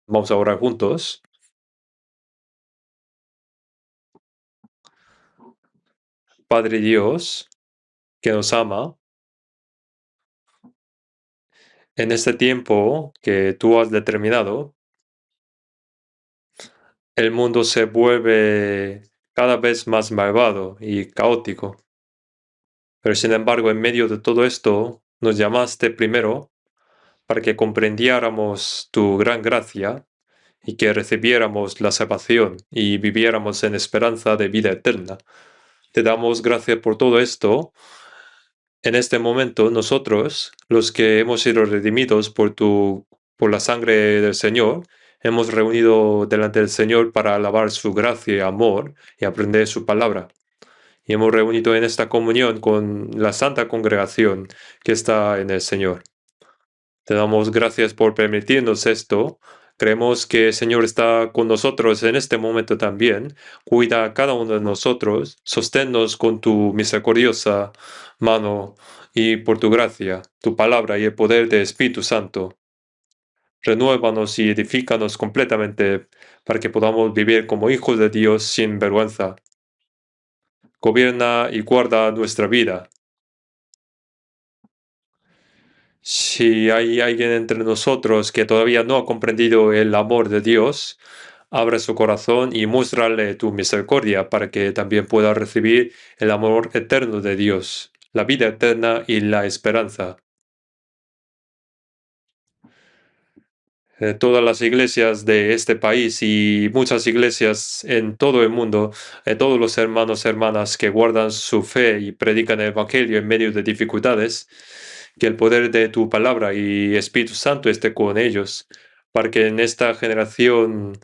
Vamos a orar juntos. Padre Dios, que nos ama, en este tiempo que tú has determinado, el mundo se vuelve cada vez más malvado y caótico. Pero sin embargo, en medio de todo esto, nos llamaste primero para que comprendiéramos tu gran gracia y que recibiéramos la salvación y viviéramos en esperanza de vida eterna. Te damos gracias por todo esto. En este momento, nosotros, los que hemos sido redimidos por la sangre del Señor, hemos reunido delante del Señor para alabar su gracia y amor y aprender su palabra. Y hemos reunido en esta comunión con la santa congregación que está en el Señor. Te damos gracias por permitirnos esto. Creemos que el Señor está con nosotros en este momento también. Cuida a cada uno de nosotros. Sosténnos con tu misericordiosa mano y por tu gracia, tu palabra y el poder del Espíritu Santo. Renuévanos y edifícanos completamente para que podamos vivir como hijos de Dios sin vergüenza. Gobierna y guarda nuestra vida. Si hay alguien entre nosotros que todavía no ha comprendido el amor de Dios, abre su corazón y muéstrale tu misericordia para que también pueda recibir el amor eterno de Dios, la vida eterna y la esperanza. Todas las iglesias de este país y muchas iglesias en todo el mundo, todos los hermanos y hermanas que guardan su fe y predican el Evangelio en medio de dificultades, que el poder de tu palabra y Espíritu Santo esté con ellos, para que en esta generación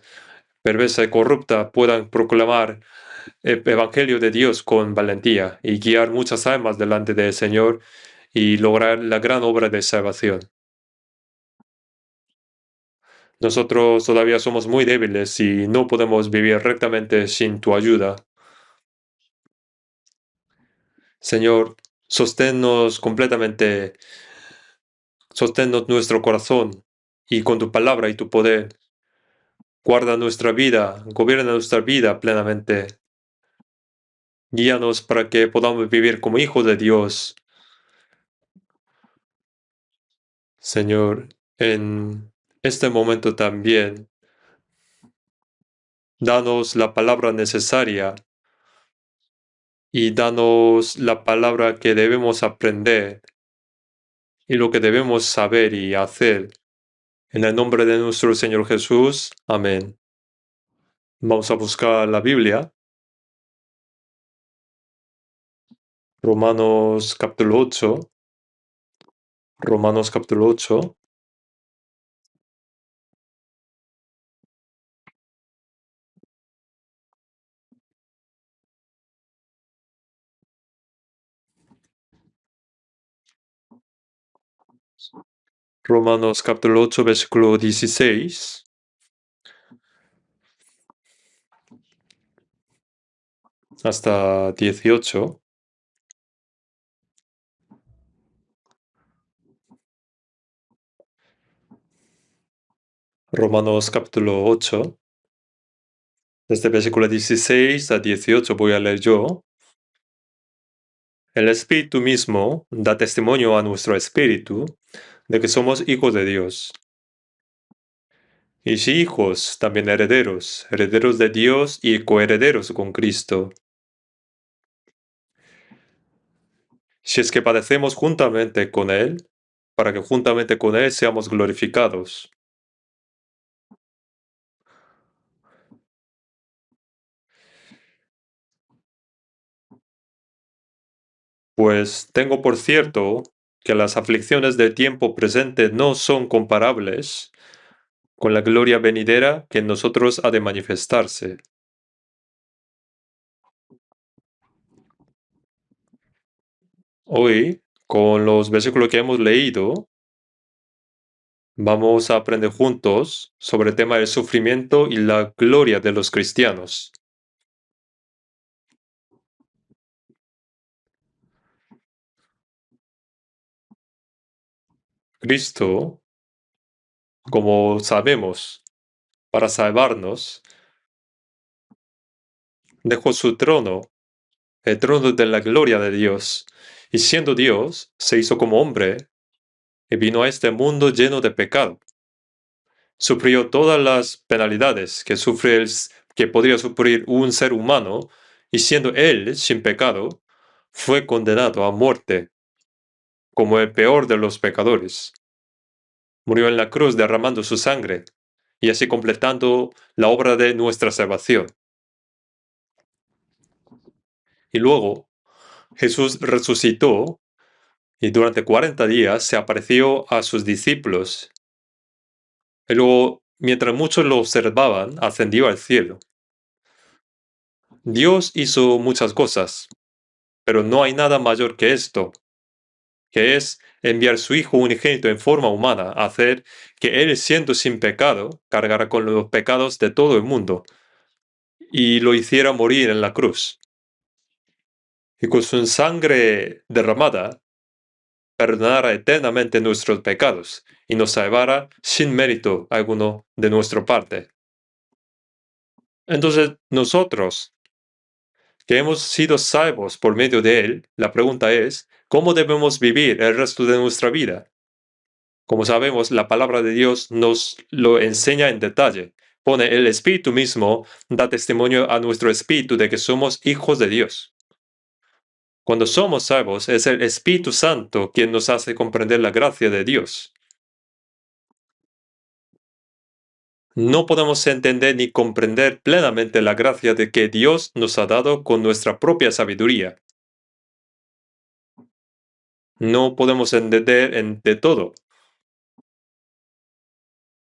perversa y corrupta puedan proclamar el Evangelio de Dios con valentía y guiar muchas almas delante del Señor y lograr la gran obra de salvación. Nosotros todavía somos muy débiles y no podemos vivir rectamente sin tu ayuda. Señor, sosténnos completamente, sosténnos nuestro corazón y con tu palabra y tu poder. Guarda nuestra vida, gobierna nuestra vida plenamente. Guíanos para que podamos vivir como hijos de Dios. Señor, en este momento también, danos la palabra necesaria y danos la palabra que debemos aprender y lo que debemos saber y hacer. En el nombre de nuestro Señor Jesús. Amén. Vamos a buscar la Biblia. Romanos capítulo 8. Romanos capítulo 8. Romanos capítulo 8, versículo 16. Hasta 18. Romanos capítulo 8. Desde versículo 16 a 18 voy a leer yo. El Espíritu mismo da testimonio a nuestro espíritu de que somos hijos de Dios. Y si hijos, también herederos, herederos de Dios y coherederos con Cristo. Si es que padecemos juntamente con Él, para que juntamente con Él seamos glorificados. Pues tengo por cierto que las aflicciones del tiempo presente no son comparables con la gloria venidera que en nosotros ha de manifestarse. Hoy, con los versículos que hemos leído, vamos a aprender juntos sobre el tema del sufrimiento y la gloria de los cristianos. Cristo, como sabemos, para salvarnos, dejó su trono, el trono de la gloria de Dios, y siendo Dios, se hizo como hombre y vino a este mundo lleno de pecado. Sufrió todas las penalidades que podría sufrir un ser humano, y siendo él sin pecado, fue condenado a muerte como el peor de los pecadores. Murió en la cruz derramando su sangre y así completando la obra de nuestra salvación. Y luego Jesús resucitó y durante 40 días se apareció a sus discípulos. Y luego, mientras muchos lo observaban, ascendió al cielo. Dios hizo muchas cosas, pero no hay nada mayor que esto, que es enviar su Hijo unigénito en forma humana, a hacer que Él, siendo sin pecado, cargara con los pecados de todo el mundo y lo hiciera morir en la cruz. Y con su sangre derramada, perdonara eternamente nuestros pecados y nos salvara sin mérito alguno de nuestra parte. Entonces, nosotros, que hemos sido salvos por medio de Él, la pregunta es, ¿cómo debemos vivir el resto de nuestra vida? Como sabemos, la palabra de Dios nos lo enseña en detalle. Pone el Espíritu mismo, da testimonio a nuestro espíritu de que somos hijos de Dios. Cuando somos salvos, es el Espíritu Santo quien nos hace comprender la gracia de Dios. No podemos entender ni comprender plenamente la gracia de que Dios nos ha dado con nuestra propia sabiduría. No podemos entender de todo.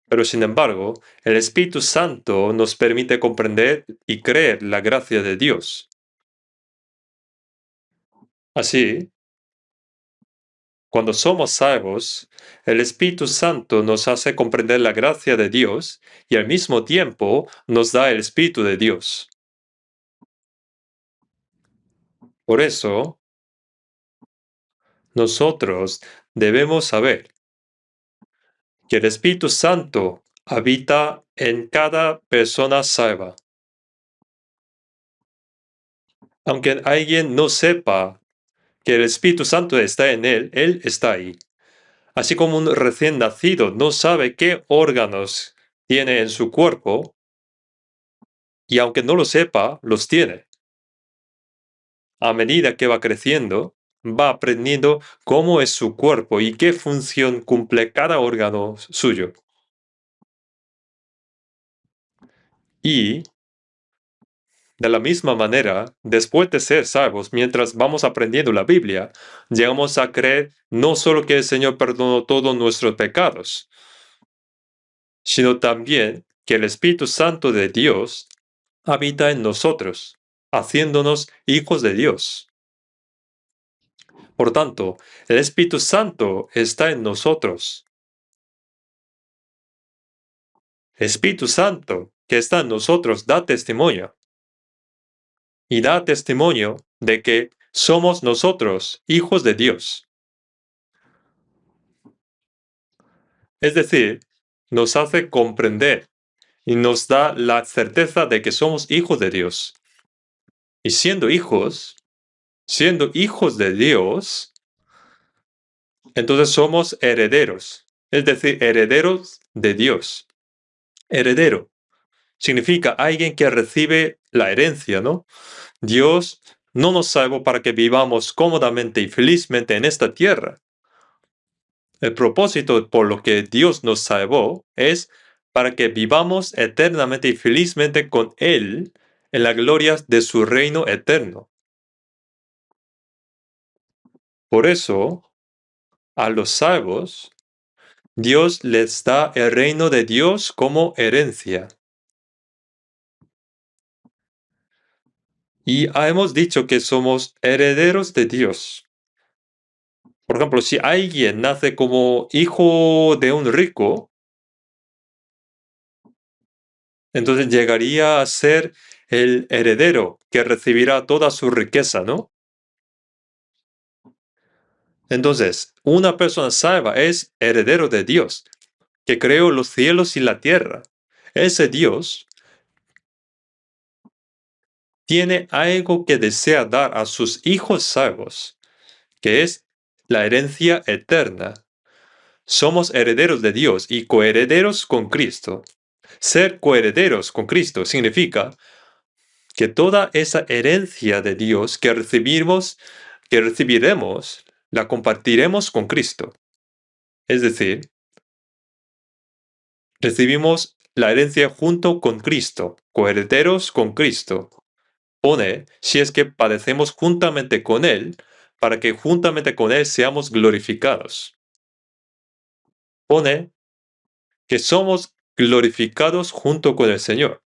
Pero sin embargo, el Espíritu Santo nos permite comprender y creer la gracia de Dios. Así, cuando somos salvos, el Espíritu Santo nos hace comprender la gracia de Dios y al mismo tiempo nos da el Espíritu de Dios. Por eso, nosotros debemos saber que el Espíritu Santo habita en cada persona salva. Aunque alguien no sepa que el Espíritu Santo está en él está ahí. Así como un recién nacido no sabe qué órganos tiene en su cuerpo, y aunque no lo sepa, los tiene. A medida que va creciendo, va aprendiendo cómo es su cuerpo y qué función cumple cada órgano suyo. Y, de la misma manera, después de ser salvos, mientras vamos aprendiendo la Biblia, llegamos a creer no solo que el Señor perdonó todos nuestros pecados, sino también que el Espíritu Santo de Dios habita en nosotros, haciéndonos hijos de Dios. Por tanto, el Espíritu Santo está en nosotros. El Espíritu Santo que está en nosotros da testimonio. Y da testimonio de que somos nosotros hijos de Dios. Es decir, nos hace comprender y nos da la certeza de que somos hijos de Dios. Y siendo hijos de Dios, entonces somos herederos, es decir, herederos de Dios. Heredero significa alguien que recibe la herencia, ¿no? Dios no nos salvó para que vivamos cómodamente y felizmente en esta tierra. El propósito por lo que Dios nos salvó es para que vivamos eternamente y felizmente con Él en la gloria de su reino eterno. Por eso, a los salvos, Dios les da el reino de Dios como herencia. Y hemos dicho que somos herederos de Dios. Por ejemplo, si alguien nace como hijo de un rico, entonces llegaría a ser el heredero que recibirá toda su riqueza, ¿no? Entonces, una persona salva es heredero de Dios, que creó los cielos y la tierra. ese Dios tiene algo que desea dar a sus hijos salvos, que es la herencia eterna. Somos herederos de Dios y coherederos con Cristo. Ser coherederos con Cristo significa que toda esa herencia de Dios que recibiremos, la compartiremos con Cristo. Es decir, recibimos la herencia junto con Cristo, coherederos con Cristo. Pone, si es que padecemos juntamente con Él, para que juntamente con Él seamos glorificados. Pone que somos glorificados junto con el Señor.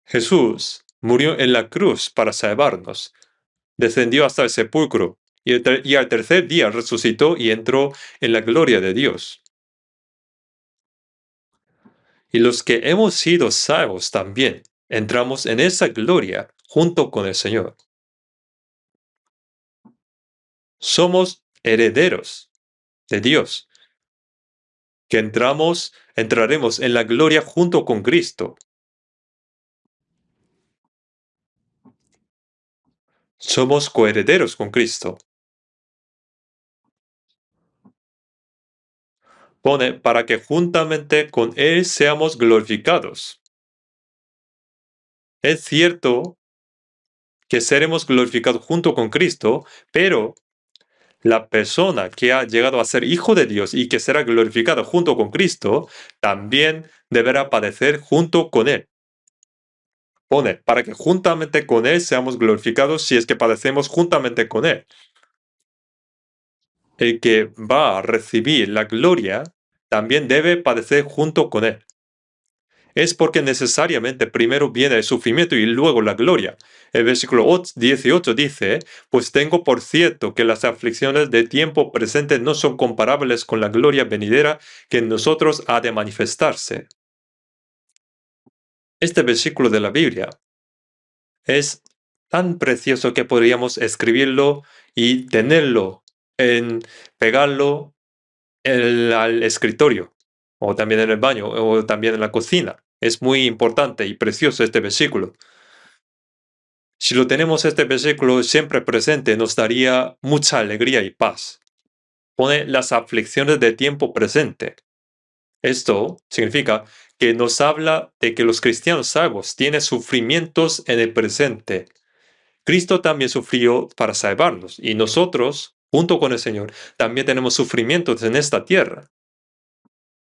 Jesús murió en la cruz para salvarnos, descendió hasta el sepulcro y al tercer día resucitó y entró en la gloria de Dios. Y los que hemos sido salvos también entramos en esa gloria junto con el Señor. Somos herederos de Dios, que entraremos en la gloria junto con Cristo. Somos coherederos con Cristo. Pone para que juntamente con Él seamos glorificados. Es cierto que seremos glorificados junto con Cristo, pero la persona que ha llegado a ser hijo de Dios y que será glorificada junto con Cristo, también deberá padecer junto con Él. Pone, para que juntamente con Él seamos glorificados si es que padecemos juntamente con Él. El que va a recibir la gloria también debe padecer junto con Él. Es porque necesariamente primero viene el sufrimiento y luego la gloria. El versículo 18 dice, pues tengo por cierto que las aflicciones de tiempo presente no son comparables con la gloria venidera que en nosotros ha de manifestarse. Este versículo de la Biblia es tan precioso que podríamos escribirlo y tenerlo, pegarlo al escritorio, o también en el baño, o también en la cocina. Es muy importante y precioso este versículo. Si lo tenemos este versículo siempre presente, nos daría mucha alegría y paz. Pone las aflicciones de tiempo presente. Esto significa que nos habla de que los cristianos salvos tienen sufrimientos en el presente. Cristo también sufrió para salvarnos y nosotros, junto con el Señor, también tenemos sufrimientos en esta tierra.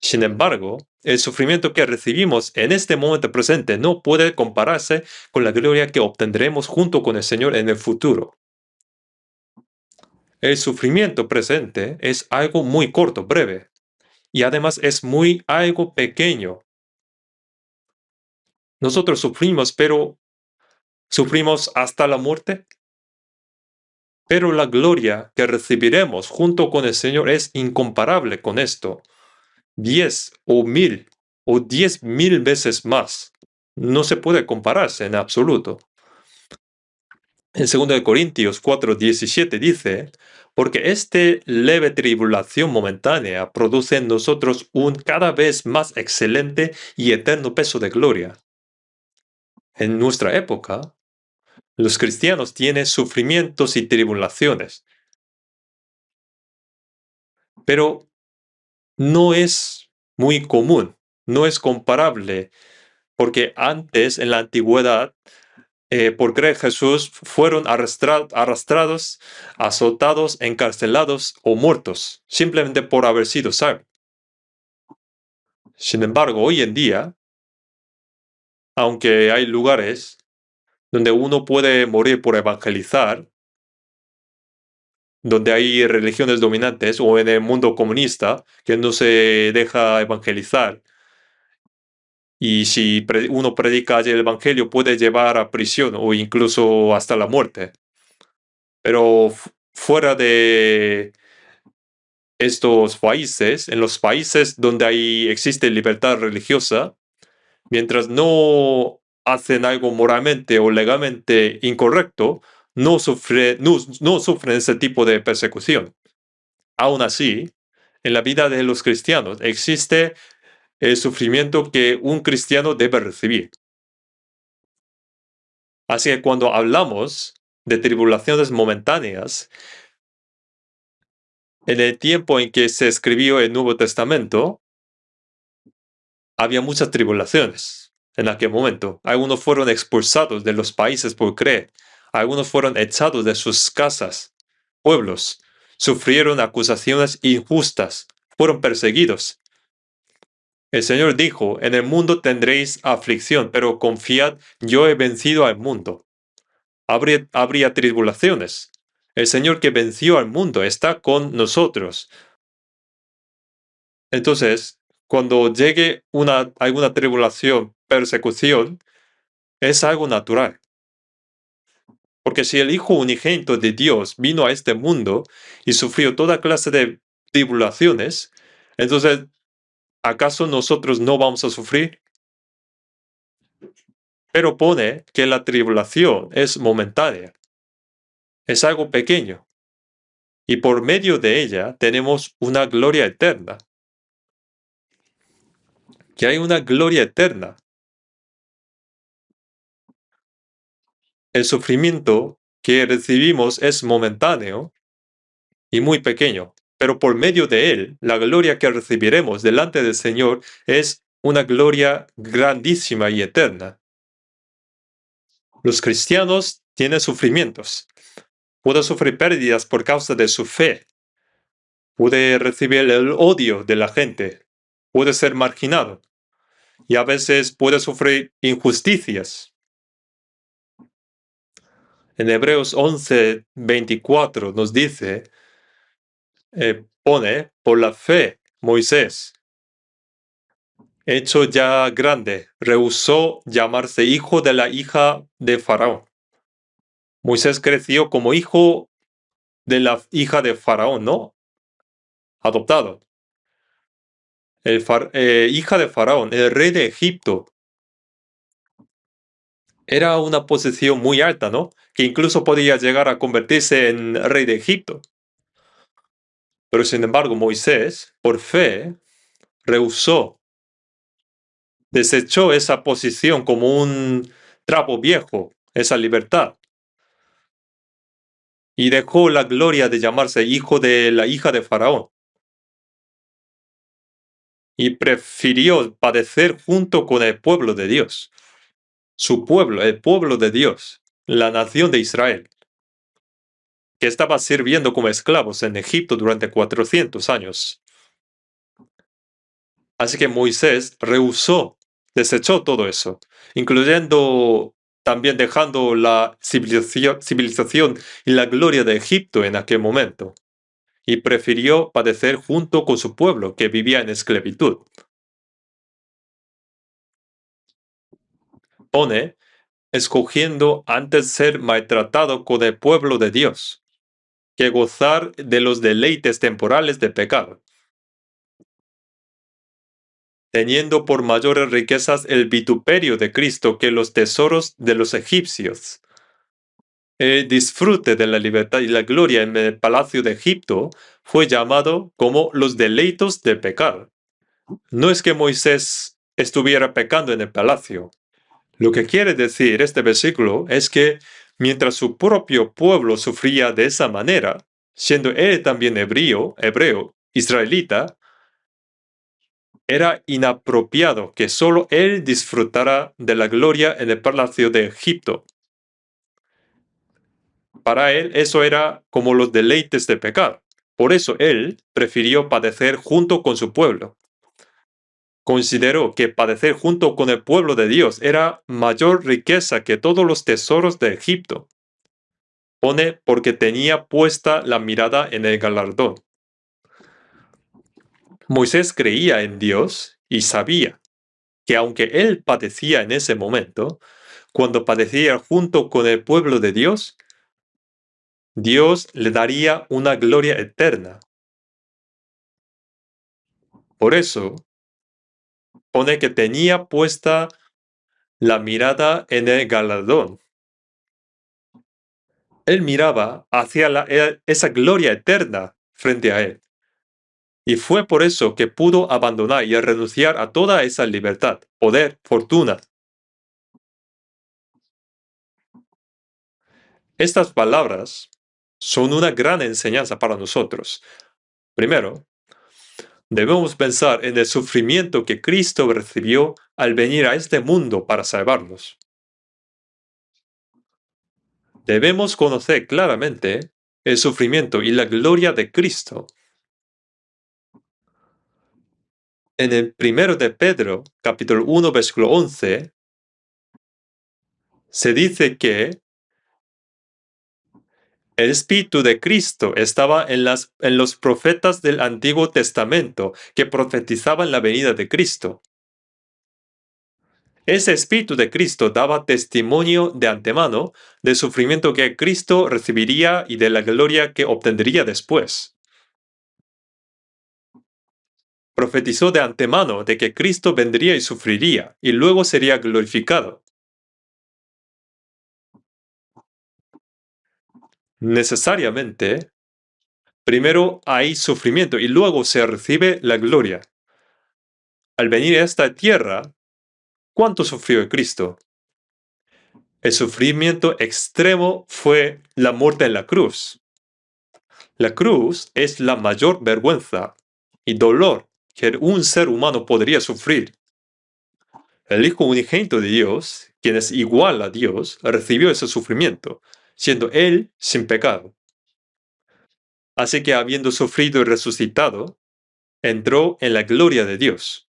Sin embargo, el sufrimiento que recibimos en este momento presente no puede compararse con la gloria que obtendremos junto con el Señor en el futuro. El sufrimiento presente es algo muy corto, breve, y además es algo pequeño. Nosotros sufrimos, pero ¿sufrimos hasta la muerte? Pero la gloria que recibiremos junto con el Señor es incomparable con esto. 10 o 1000 o 10,000 veces más. No se puede compararse en absoluto. En 2 Corintios 4:17 dice, porque este leve tribulación momentánea produce en nosotros un cada vez más excelente y eterno peso de gloria. En nuestra época, los cristianos tienen sufrimientos y tribulaciones, pero no es muy común, no es comparable, porque antes, en la antigüedad, por creer en Jesús, fueron arrastrados, azotados, encarcelados o muertos, simplemente por haber sido salvos. Sin embargo, hoy en día, aunque hay lugares donde uno puede morir por evangelizar, donde hay religiones dominantes o en el mundo comunista que no se deja evangelizar, y si uno predica el evangelio puede llevar a prisión o incluso hasta la muerte. Pero fuera de estos países, en los países donde existe libertad religiosa, mientras no hacen algo moralmente o legalmente incorrecto, no sufren ese tipo de persecución. Aún así, en la vida de los cristianos existe el sufrimiento que un cristiano debe recibir. Así que cuando hablamos de tribulaciones momentáneas, en el tiempo en que se escribió el Nuevo Testamento, había muchas tribulaciones en aquel momento. Algunos fueron expulsados de los países por creer. Algunos fueron echados de sus casas, pueblos. Sufrieron acusaciones injustas. Fueron perseguidos. El Señor dijo, en el mundo tendréis aflicción, pero confiad, yo he vencido al mundo. Habría tribulaciones. El Señor que venció al mundo está con nosotros. Entonces, cuando llegue alguna tribulación, persecución, es algo natural. Porque si el Hijo unigénito de Dios vino a este mundo y sufrió toda clase de tribulaciones, entonces, ¿acaso nosotros no vamos a sufrir? Pero pone que la tribulación es momentánea, es algo pequeño, y por medio de ella tenemos una gloria eterna. Que hay una gloria eterna. El sufrimiento que recibimos es momentáneo y muy pequeño, pero por medio de él, la gloria que recibiremos delante del Señor es una gloria grandísima y eterna. Los cristianos tienen sufrimientos. Pueden sufrir pérdidas por causa de su fe. Puede recibir el odio de la gente. Puede ser marginado. Y a veces puede sufrir injusticias. En Hebreos 11:24 nos dice, pone, por la fe, Moisés, hecho ya grande, rehusó llamarse hijo de la hija de Faraón. Moisés creció como hijo de la hija de Faraón, ¿no? Adoptado. Hija de Faraón, el rey de Egipto. Era una posición muy alta, ¿no? Que incluso podía llegar a convertirse en rey de Egipto. Pero sin embargo, Moisés, por fe, rehusó, desechó esa posición como un trapo viejo, esa libertad, y dejó la gloria de llamarse hijo de la hija de Faraón, y prefirió padecer junto con el pueblo de Dios, su pueblo, el pueblo de Dios, la nación de Israel, que estaba sirviendo como esclavos en Egipto durante 400 años. Así que Moisés rehusó, desechó todo eso, incluyendo también dejando la civilización y la gloria de Egipto en aquel momento, y prefirió padecer junto con su pueblo que vivía en esclavitud. Pone, escogiendo antes ser maltratado con el pueblo de Dios, que gozar de los deleites temporales de pecado, teniendo por mayores riquezas el vituperio de Cristo que los tesoros de los egipcios. El disfrute de la libertad y la gloria en el palacio de Egipto fue llamado como los deleitos de pecado. No es que Moisés estuviera pecando en el palacio. Lo que quiere decir este versículo es que mientras su propio pueblo sufría de esa manera, siendo él también hebreo, israelita, era inapropiado que solo él disfrutara de la gloria en el palacio de Egipto. Para él eso era como los deleites de pecado. Por eso él prefirió padecer junto con su pueblo. Consideró que padecer junto con el pueblo de Dios era mayor riqueza que todos los tesoros de Egipto. Pone porque tenía puesta la mirada en el galardón. Moisés creía en Dios y sabía que aunque él padecía en ese momento, cuando padecía junto con el pueblo de Dios, Dios le daría una gloria eterna. Por eso, pone que tenía puesta la mirada en el galardón. Él miraba hacia esa gloria eterna frente a él. Y fue por eso que pudo abandonar y renunciar a toda esa libertad, poder, fortuna. Estas palabras son una gran enseñanza para nosotros. Primero, debemos pensar en el sufrimiento que Cristo recibió al venir a este mundo para salvarnos. Debemos conocer claramente el sufrimiento y la gloria de Cristo. En el primero de Pedro, capítulo 1, versículo 11, se dice que el Espíritu de Cristo estaba en los profetas del Antiguo Testamento que profetizaban la venida de Cristo. Ese Espíritu de Cristo daba testimonio de antemano del sufrimiento que Cristo recibiría y de la gloria que obtendría después. Profetizó de antemano de que Cristo vendría y sufriría, y luego sería glorificado. Necesariamente, primero hay sufrimiento y luego se recibe la gloria. Al venir a esta tierra, ¿cuánto sufrió Cristo? El sufrimiento extremo fue la muerte en la cruz. La cruz es la mayor vergüenza y dolor que un ser humano podría sufrir. El Hijo unigénito de Dios, quien es igual a Dios, recibió ese sufrimiento, siendo Él sin pecado. Así que habiendo sufrido y resucitado, entró en la gloria de Dios.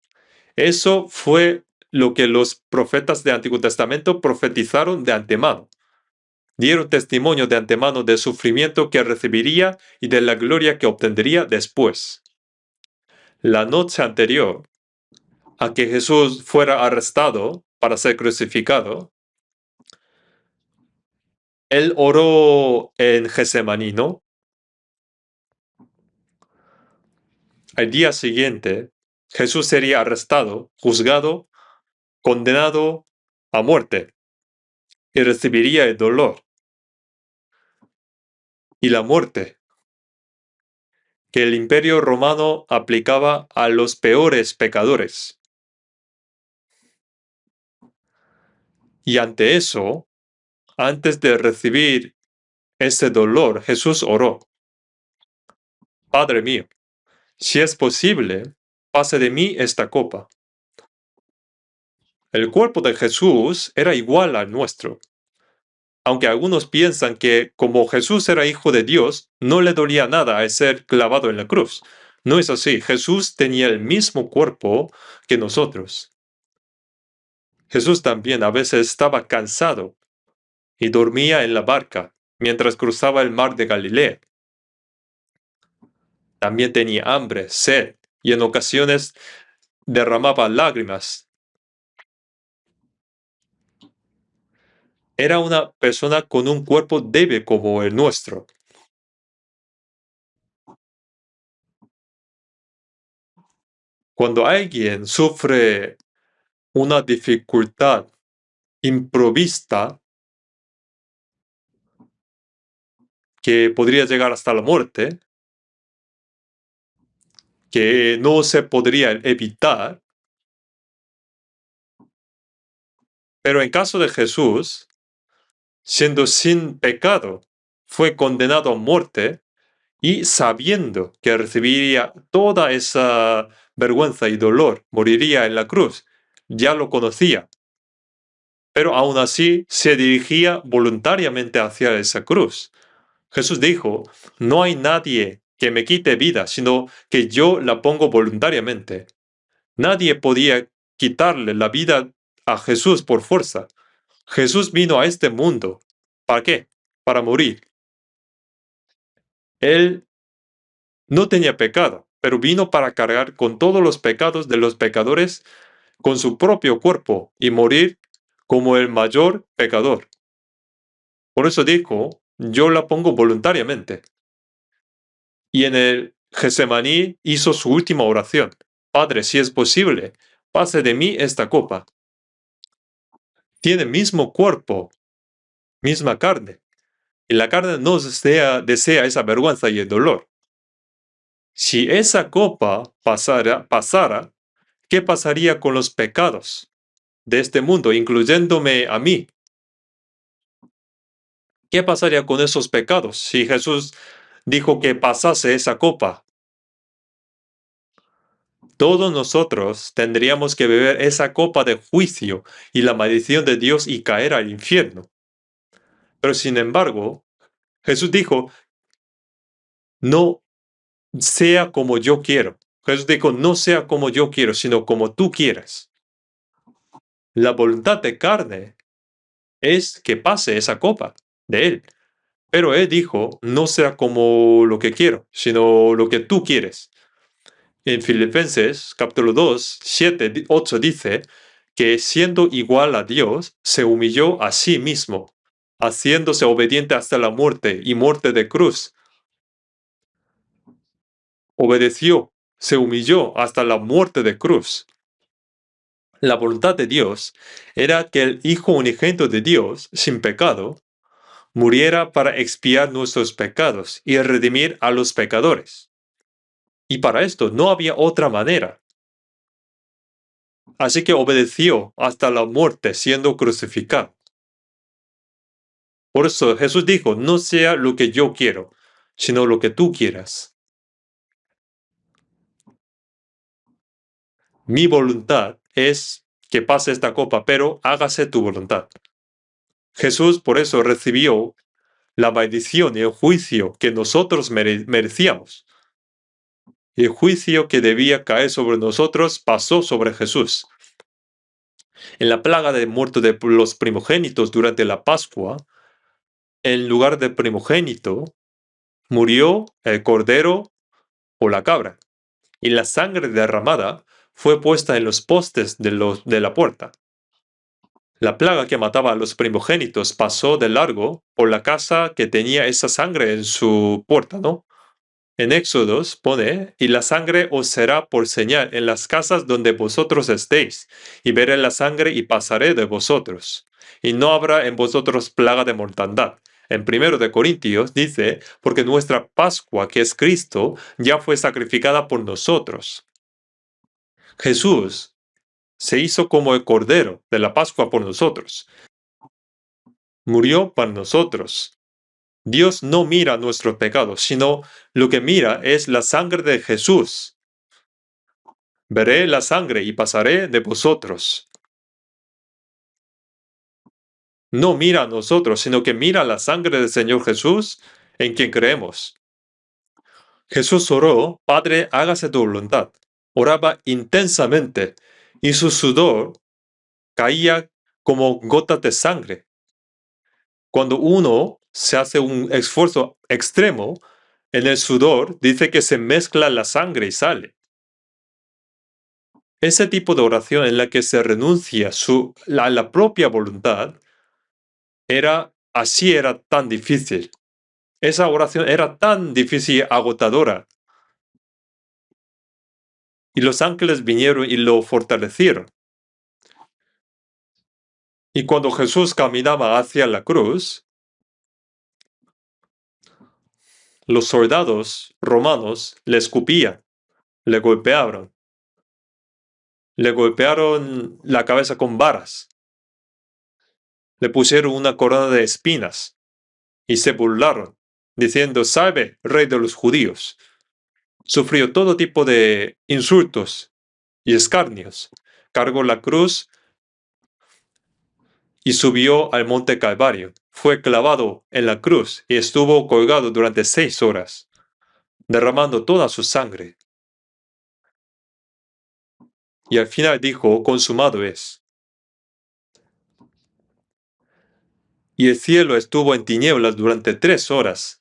Eso fue lo que los profetas del Antiguo Testamento profetizaron de antemano. Dieron testimonio de antemano del sufrimiento que recibiría y de la gloria que obtendría después. La noche anterior a que Jesús fuera arrestado para ser crucificado, Él oró en Getsemaní, ¿no? Al día siguiente, Jesús sería arrestado, juzgado, condenado a muerte y recibiría el dolor y la muerte que el imperio romano aplicaba a los peores pecadores. Y ante eso, antes de recibir ese dolor, Jesús oró: Padre mío, si es posible, pase de mí esta copa. El cuerpo de Jesús era igual al nuestro. Aunque algunos piensan que como Jesús era hijo de Dios, no le dolía nada al ser clavado en la cruz. No es así. Jesús tenía el mismo cuerpo que nosotros. Jesús también a veces estaba cansado y dormía en la barca mientras cruzaba el mar de Galilea. También tenía hambre, sed y en ocasiones derramaba lágrimas. Era una persona con un cuerpo débil como el nuestro. Cuando alguien sufre una dificultad improvista que podría llegar hasta la muerte, que no se podría evitar, pero en caso de Jesús, siendo sin pecado, fue condenado a muerte y sabiendo que recibiría toda esa vergüenza y dolor, moriría en la cruz, ya lo conocía. Pero aún así se dirigía voluntariamente hacia esa cruz. Jesús dijo: no hay nadie que me quite vida, sino que yo la pongo voluntariamente. Nadie podía quitarle la vida a Jesús por fuerza. Jesús vino a este mundo. ¿Para qué? Para morir. Él no tenía pecado, pero vino para cargar con todos los pecados de los pecadores con su propio cuerpo y morir como el mayor pecador. Por eso dijo: yo la pongo voluntariamente. Y en el Getsemaní hizo su última oración: Padre, si es posible, pase de mí esta copa. Tiene mismo cuerpo, misma carne. Y la carne no desea esa vergüenza y el dolor. Si esa copa pasara, ¿qué pasaría con los pecados de este mundo, incluyéndome a mí? ¿Qué pasaría con esos pecados si Jesús dijo que pasase esa copa? Todos nosotros tendríamos que beber esa copa de juicio y la maldición de Dios y caer al infierno. Pero sin embargo, Jesús dijo, no sea como yo quiero. Jesús dijo, no sea como yo quiero, sino como tú quieras. La voluntad de carne es que pase esa copa de Él. Pero Él dijo, no sea como lo que quiero, sino lo que tú quieres. En Filipenses capítulo 2, 7, 8 dice que siendo igual a Dios, se humilló a sí mismo, haciéndose obediente hasta la muerte y muerte de cruz. Obedeció, se humilló hasta la muerte de cruz. La voluntad de Dios era que el Hijo unigénito de Dios, sin pecado, muriera para expiar nuestros pecados y redimir a los pecadores. Y para esto no había otra manera. Así que obedeció hasta la muerte siendo crucificado. Por eso Jesús dijo, no sea lo que yo quiero, sino lo que tú quieras. Mi voluntad es que pase esta copa, pero hágase tu voluntad. Jesús por eso recibió la maldición y el juicio que nosotros merecíamos. Y el juicio que debía caer sobre nosotros pasó sobre Jesús. En la plaga de muerte de los primogénitos durante la Pascua, en lugar de primogénito, murió el cordero o la cabra, y la sangre derramada fue puesta en los postes de la puerta. La plaga que mataba a los primogénitos pasó de largo por la casa que tenía esa sangre en su puerta, ¿no? En Éxodos pone, y la sangre os será por señal en las casas donde vosotros estéis, y veré la sangre y pasaré de vosotros, y no habrá en vosotros plaga de mortandad. En 1 de Corintios dice, porque nuestra Pascua, que es Cristo, ya fue sacrificada por nosotros. Jesús se hizo como el cordero de la Pascua por nosotros. Murió para nosotros. Dios no mira nuestros pecados, sino lo que mira es la sangre de Jesús. Veré la sangre y pasaré de vosotros. No mira a nosotros, sino que mira la sangre del Señor Jesús en quien creemos. Jesús oró, Padre, hágase tu voluntad. Oraba intensamente y su sudor caía como gotas de sangre. Cuando uno se hace un esfuerzo extremo, en el sudor dice que se mezcla la sangre y sale. Ese tipo de oración en la que se renuncia a la propia voluntad era tan difícil. Esa oración era tan difícil y agotadora. Y los ángeles vinieron y lo fortalecieron. Y cuando Jesús caminaba hacia la cruz, los soldados romanos le escupían, le golpearon la cabeza con varas, le pusieron una corona de espinas y se burlaron, diciendo, salve, rey de los judíos. Sufrió todo tipo de insultos y escarnios. Cargó la cruz y subió al monte Calvario. Fue clavado en la cruz y estuvo colgado durante 6 horas, derramando toda su sangre. Y al final dijo, consumado es. Y el cielo estuvo en tinieblas durante 3 horas.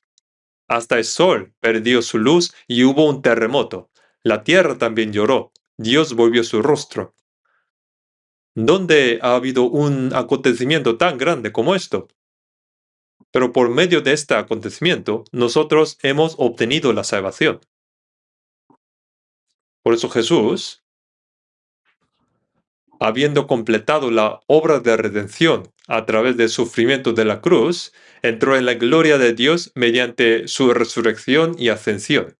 Hasta el sol perdió su luz y hubo un terremoto. La tierra también lloró. Dios volvió su rostro. ¿Dónde ha habido un acontecimiento tan grande como esto? Pero por medio de este acontecimiento, nosotros hemos obtenido la salvación. Por eso Jesús, habiendo completado la obra de redención a través del sufrimiento de la cruz, entró en la gloria de Dios mediante su resurrección y ascensión.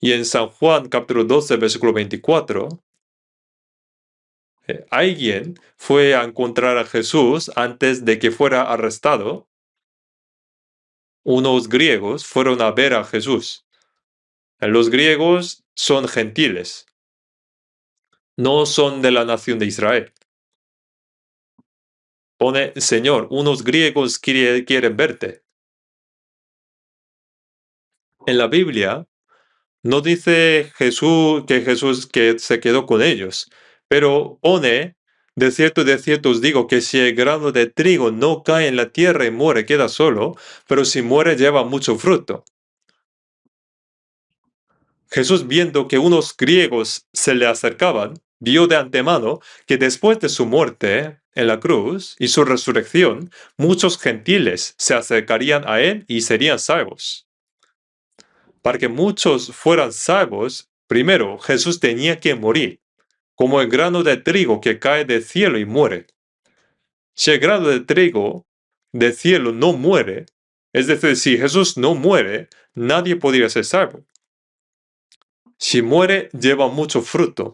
Y en San Juan capítulo 12, versículo 24, alguien fue a encontrar a Jesús antes de que fuera arrestado. Unos griegos fueron a ver a Jesús. Los griegos son gentiles, no son de la nación de Israel. Pone, Señor, unos griegos quieren verte. En la Biblia no dice Jesús que se quedó con ellos, pero pone, de cierto os digo que si el grano de trigo no cae en la tierra y muere, queda solo, pero si muere lleva mucho fruto. Jesús, viendo que unos griegos se le acercaban, vio de antemano que después de su muerte en la cruz y su resurrección, muchos gentiles se acercarían a él y serían salvos. Para que muchos fueran salvos, primero Jesús tenía que morir, como el grano de trigo que cae del cielo y muere. Si el grano de trigo del cielo no muere, es decir, si Jesús no muere, nadie podría ser salvo. Si muere, lleva mucho fruto.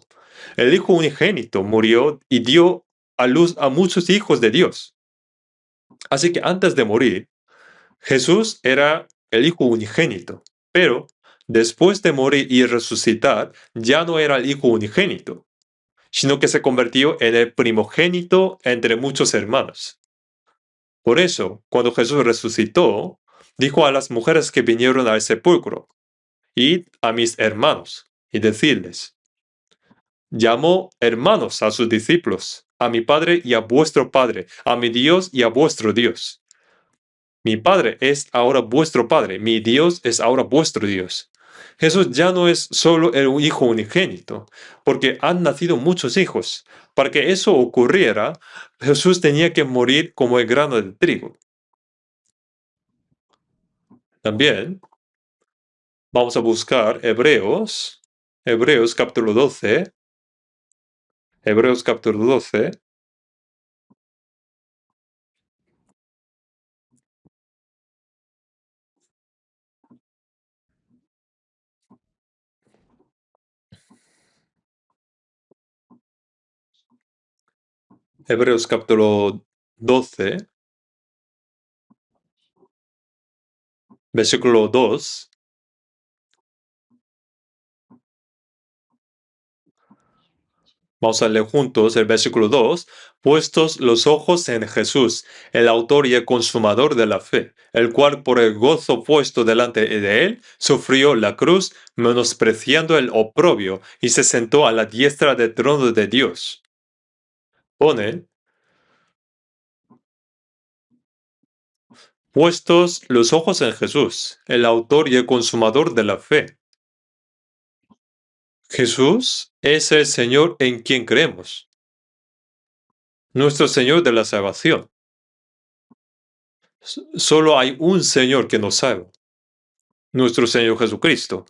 El Hijo unigénito murió y dio a luz a muchos hijos de Dios. Así que antes de morir, Jesús era el Hijo unigénito, pero después de morir y resucitar, ya no era el Hijo unigénito, sino que se convirtió en el primogénito entre muchos hermanos. Por eso, cuando Jesús resucitó, dijo a las mujeres que vinieron al sepulcro, id a mis hermanos y decidles, llamó hermanos a sus discípulos, a mi Padre y a vuestro Padre, a mi Dios y a vuestro Dios. Mi Padre es ahora vuestro Padre, mi Dios es ahora vuestro Dios. Jesús ya no es solo el Hijo unigénito, porque han nacido muchos hijos. Para que eso ocurriera, Jesús tenía que morir como el grano de trigo. También vamos a buscar Hebreos capítulo 12, Hebreos capítulo 12, Hebreos capítulo 12, versículo 2. Vamos a leer juntos el versículo 2. Puestos los ojos en Jesús, el autor y el consumador de la fe, el cual por el gozo puesto delante de él, sufrió la cruz, menospreciando el oprobio, y se sentó a la diestra del trono de Dios. Pone, puestos los ojos en Jesús, el autor y el consumador de la fe. Jesús es el Señor en quien creemos, nuestro Señor de la salvación. Solo hay un Señor que nos salva, nuestro Señor Jesucristo.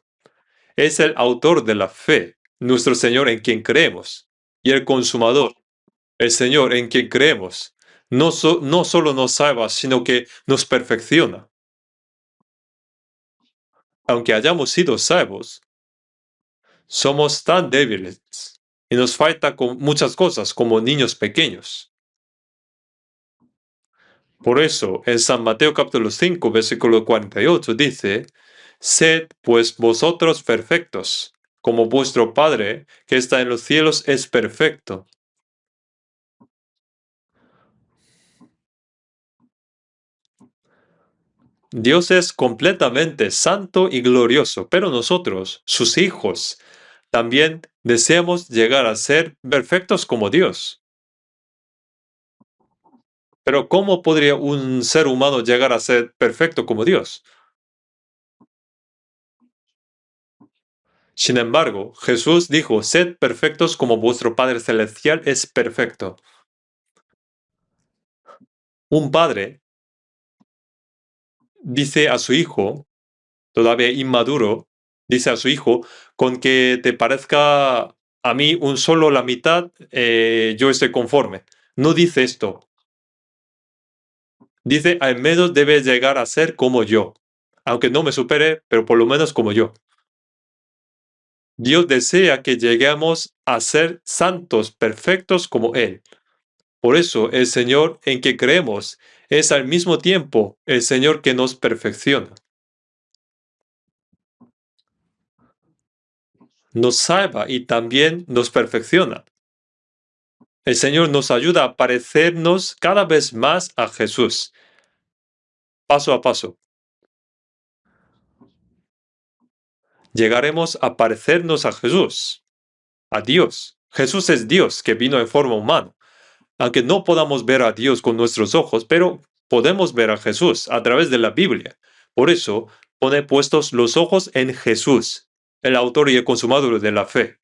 Es el autor de la fe, nuestro Señor en quien creemos, y el consumador, el Señor en quien creemos. No solo nos salva, sino que nos perfecciona. Aunque hayamos sido salvos, somos tan débiles y nos falta con muchas cosas como niños pequeños. Por eso, en San Mateo capítulo 5, versículo 48 dice, sed pues vosotros perfectos, como vuestro Padre que está en los cielos es perfecto. Dios es completamente santo y glorioso, pero nosotros, sus hijos, también deseamos llegar a ser perfectos como Dios. Pero ¿cómo podría un ser humano llegar a ser perfecto como Dios? Sin embargo, Jesús dijo, sed perfectos como vuestro Padre Celestial es perfecto. Un padre dice a su hijo, todavía inmaduro, dice a su hijo, con que te parezca a mí un solo la mitad, yo estoy conforme. No dice esto. Dice, al menos debe llegar a ser como yo. Aunque no me supere, pero por lo menos como yo. Dios desea que lleguemos a ser santos, perfectos como Él. Por eso el Señor en que creemos es al mismo tiempo el Señor que nos perfecciona. Nos salva y también nos perfecciona. El Señor nos ayuda a parecernos cada vez más a Jesús, paso a paso. Llegaremos a parecernos a Jesús, a Dios. Jesús es Dios que vino en forma humana. Aunque no podamos ver a Dios con nuestros ojos, pero podemos ver a Jesús a través de la Biblia. Por eso, pone puestos los ojos en Jesús, el autor y el consumador de la fe.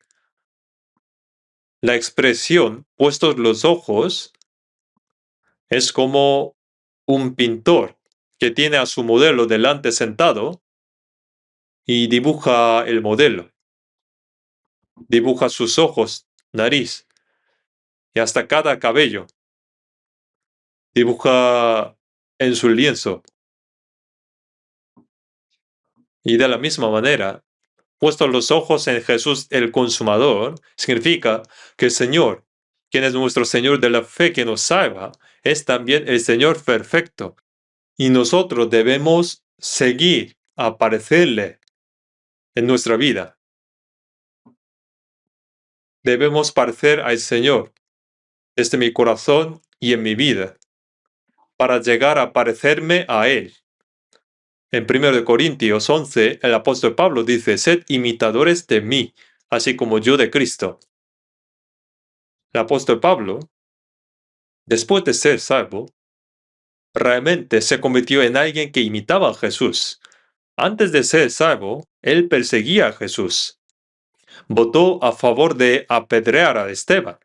La expresión puestos los ojos es como un pintor que tiene a su modelo delante sentado y dibuja el modelo. Dibuja sus ojos, nariz y hasta cada cabello. Dibuja en su lienzo. Y de la misma manera, puestos los ojos en Jesús el consumador, significa que el Señor, quien es nuestro Señor de la fe que nos salva, es también el Señor perfecto. Y nosotros debemos seguir a parecerle en nuestra vida. Debemos parecer al Señor desde mi corazón y en mi vida, para llegar a parecerme a Él. En 1 Corintios 11, el apóstol Pablo dice, sed imitadores de mí, así como yo de Cristo. El apóstol Pablo, después de ser salvo, realmente se convirtió en alguien que imitaba a Jesús. Antes de ser salvo, él perseguía a Jesús. Votó a favor de apedrear a Esteban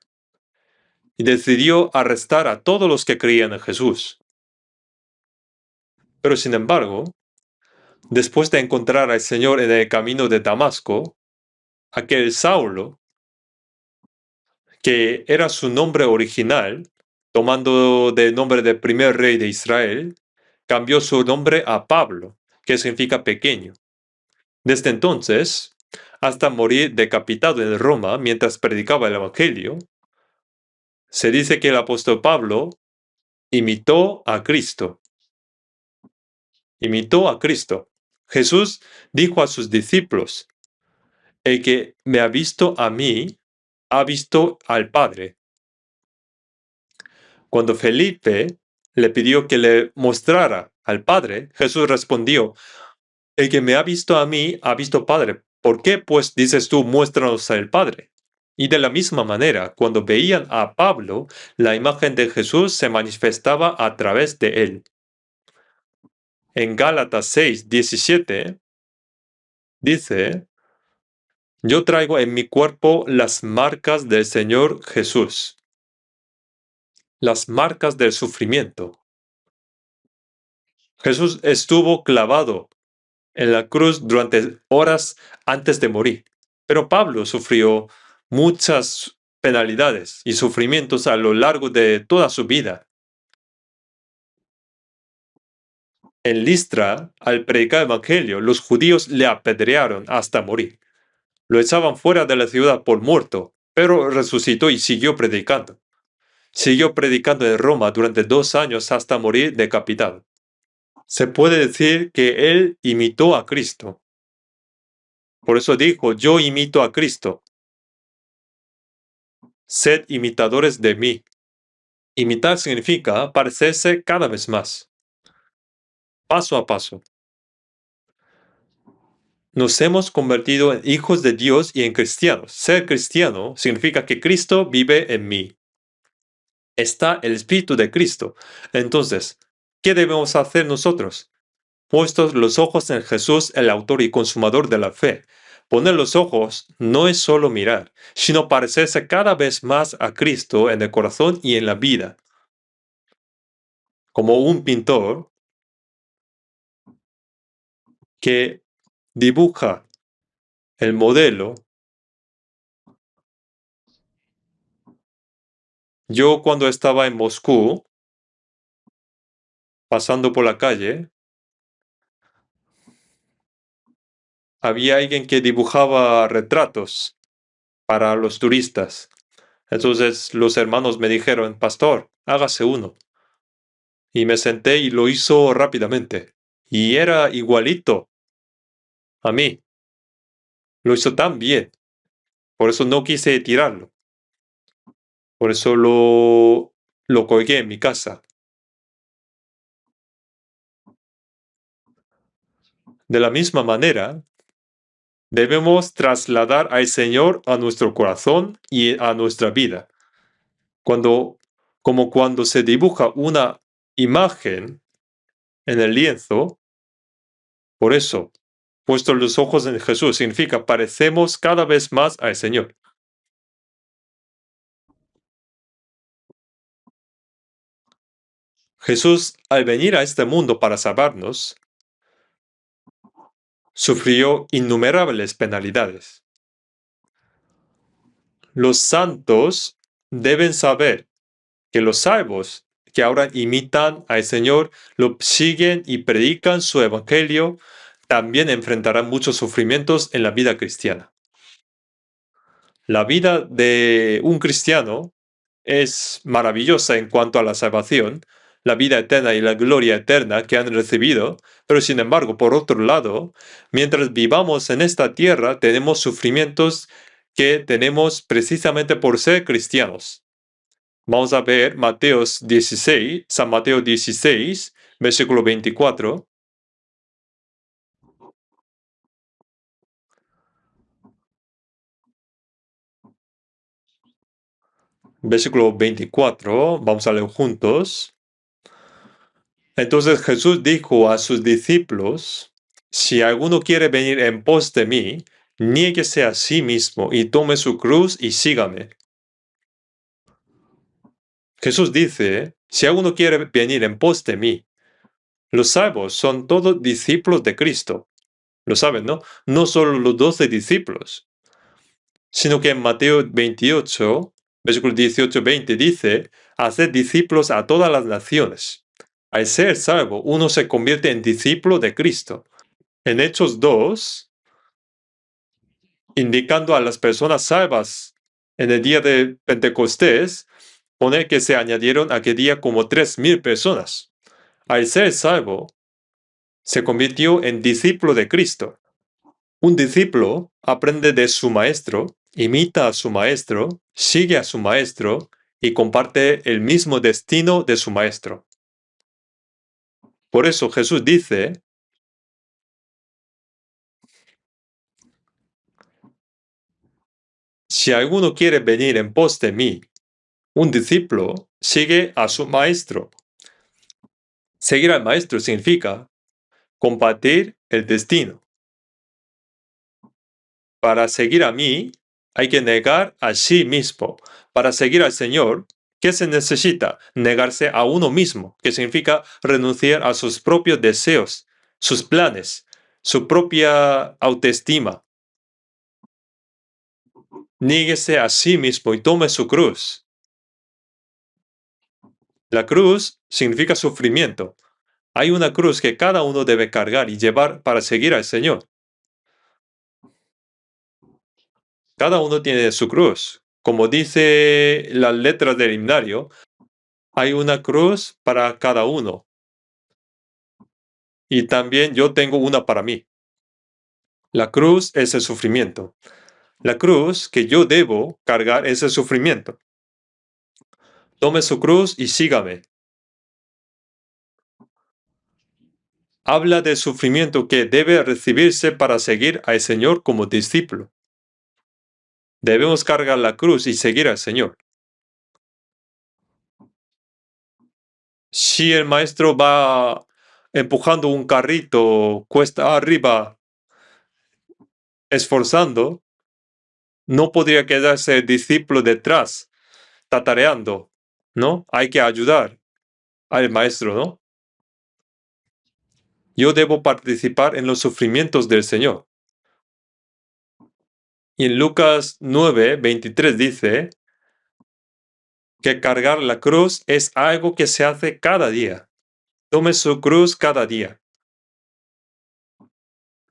y decidió arrestar a todos los que creían en Jesús. Pero sin embargo, después de encontrar al Señor en el camino de Damasco, aquel Saulo, que era su nombre original, tomando del nombre del primer rey de Israel, cambió su nombre a Pablo, que significa pequeño. Desde entonces, hasta morir decapitado en Roma mientras predicaba el Evangelio, se dice que el apóstol Pablo imitó a Cristo. Imitó a Cristo. Jesús dijo a sus discípulos, el que me ha visto a mí, ha visto al Padre. Cuando Felipe le pidió que le mostrara al Padre, Jesús respondió, el que me ha visto a mí, ha visto al Padre. ¿Por qué, pues, dices tú, muéstranos al Padre? Y de la misma manera, cuando veían a Pablo, la imagen de Jesús se manifestaba a través de él. En Gálatas 6:17 dice, yo traigo en mi cuerpo las marcas del Señor Jesús, las marcas del sufrimiento. Jesús estuvo clavado en la cruz durante horas antes de morir, pero Pablo sufrió muchas penalidades y sufrimientos a lo largo de toda su vida. En Listra, al predicar el Evangelio, los judíos le apedrearon hasta morir. Lo echaban fuera de la ciudad por muerto, pero resucitó y siguió predicando. Siguió predicando en Roma durante 2 años hasta morir decapitado. Se puede decir que él imitó a Cristo. Por eso dijo, yo imito a Cristo. Sed imitadores de mí. Imitar significa parecerse cada vez más, paso a paso. Nos hemos convertido en hijos de Dios y en cristianos. Ser cristiano significa que Cristo vive en mí. Está el Espíritu de Cristo. Entonces, ¿qué debemos hacer nosotros? Puestos los ojos en Jesús, el autor y consumador de la fe. Poner los ojos no es solo mirar, sino parecerse cada vez más a Cristo en el corazón y en la vida. Como un pintor que dibuja el modelo. Yo cuando estaba en Moscú, pasando por la calle, había alguien que dibujaba retratos para los turistas. Entonces los hermanos me dijeron, pastor, hágase uno. Y me senté y lo hizo rápidamente. Y era igualito a mí. Lo hizo tan bien. Por eso no quise tirarlo. Por eso lo colgué en mi casa. De la misma manera, debemos trasladar al Señor a nuestro corazón y a nuestra vida. Como cuando se dibuja una imagen en el lienzo, por eso, puestos los ojos en Jesús, significa parecemos cada vez más al Señor. Jesús, al venir a este mundo para salvarnos, sufrió innumerables penalidades. Los santos deben saber que los salvos que ahora imitan al Señor, lo siguen y predican su evangelio, también enfrentarán muchos sufrimientos en la vida cristiana. La vida de un cristiano es maravillosa en cuanto a la salvación, la vida eterna y la gloria eterna que han recibido, pero sin embargo, por otro lado, mientras vivamos en esta tierra, tenemos sufrimientos que tenemos precisamente por ser cristianos. Vamos a ver San Mateo 16, versículo 24. Versículo 24, vamos a leer juntos. Entonces Jesús dijo a sus discípulos, si alguno quiere venir en pos de mí, niéguese a sí mismo y tome su cruz y sígame. Jesús dice, si alguno quiere venir en pos de mí, los salvos son todos discípulos de Cristo. Lo saben, ¿no? No solo los 12 discípulos, sino que en Mateo 28, versículos 18-20 dice, haced discípulos a todas las naciones. Al ser salvo, uno se convierte en discípulo de Cristo. En Hechos 2, indicando a las personas salvas en el día de Pentecostés, pone que se añadieron aquel día como 3,000 personas. Al ser salvo, se convirtió en discípulo de Cristo. Un discípulo aprende de su maestro, imita a su maestro, sigue a su maestro y comparte el mismo destino de su maestro. Por eso Jesús dice, si alguno quiere venir en pos de mí, un discípulo sigue a su maestro. Seguir al maestro significa compartir el destino. Para seguir a mí, hay que negar a sí mismo. Para seguir al Señor, ¿qué se necesita? Negarse a uno mismo, que significa renunciar a sus propios deseos, sus planes, su propia autoestima. Níguese a sí mismo y tome su cruz. La cruz significa sufrimiento. Hay una cruz que cada uno debe cargar y llevar para seguir al Señor. Cada uno tiene su cruz. Como dice las letras del himnario, hay una cruz para cada uno. Y también yo tengo una para mí. La cruz es el sufrimiento. La cruz que yo debo cargar es el sufrimiento. Tome su cruz y sígame. Habla del sufrimiento que debe recibirse para seguir al Señor como discípulo. Debemos cargar la cruz y seguir al Señor. Si el maestro va empujando un carrito cuesta arriba, esforzando, no podría quedarse el discípulo detrás, tatareando, ¿no? Hay que ayudar al maestro, ¿no? Yo debo participar en los sufrimientos del Señor. Y en Lucas 9:23 dice que cargar la cruz es algo que se hace cada día. Tome su cruz cada día.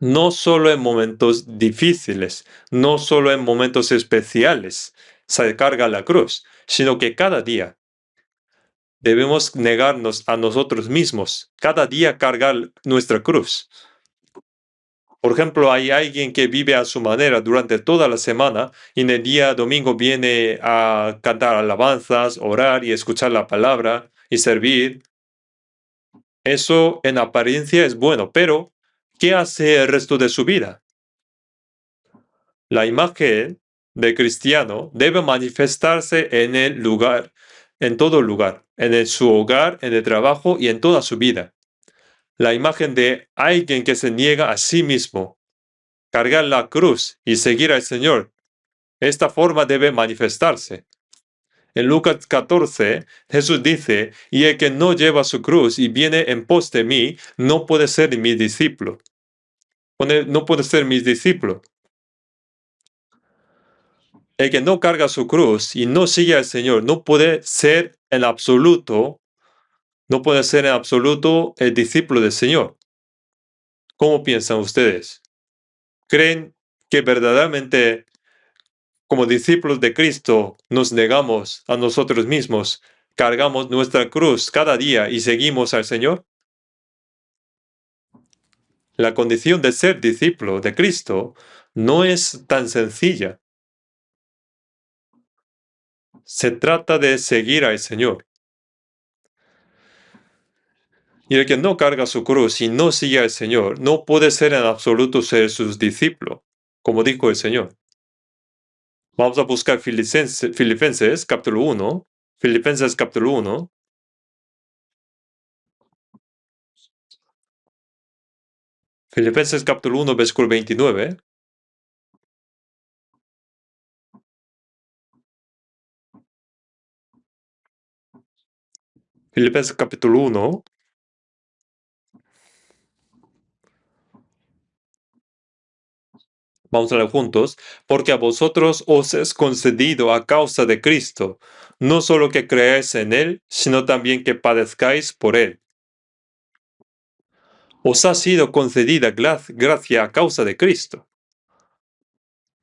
No solo en momentos difíciles, no solo en momentos especiales se carga la cruz, sino que cada día debemos negarnos a nosotros mismos, cada día cargar nuestra cruz. Por ejemplo, hay alguien que vive a su manera durante toda la semana y en el día domingo viene a cantar alabanzas, orar y escuchar la palabra y servir. Eso en apariencia es bueno, pero ¿qué hace el resto de su vida? La imagen de cristiano debe manifestarse en el lugar, en todo lugar, su hogar, en el trabajo y en toda su vida. La imagen de alguien que se niega a sí mismo, cargar la cruz y seguir al Señor. Esta forma debe manifestarse. En Lucas 14, Jesús dice, y el que no lleva su cruz y viene en pos de mí, no puede ser mi discípulo. No puede ser mi discípulo. El que no carga su cruz y no sigue al Señor no puede ser en absoluto, no puede ser en absoluto el discípulo del Señor. ¿Cómo piensan ustedes? ¿Creen que verdaderamente como discípulos de Cristo nos negamos a nosotros mismos, cargamos nuestra cruz cada día y seguimos al Señor? La condición de ser discípulo de Cristo no es tan sencilla. Se trata de seguir al Señor. Y el que no carga su cruz y no sigue al Señor no puede ser en absoluto ser sus discípulos, como dijo el Señor. Vamos a buscar Filipenses capítulo 1. Filipenses capítulo 1. Filipenses capítulo 1, versículo 29. Filipenses capítulo 1. Vamos a leer juntos. Porque a vosotros os es concedido a causa de Cristo, no solo que creáis en Él, sino también que padezcáis por Él. Os ha sido concedida gracia a causa de Cristo.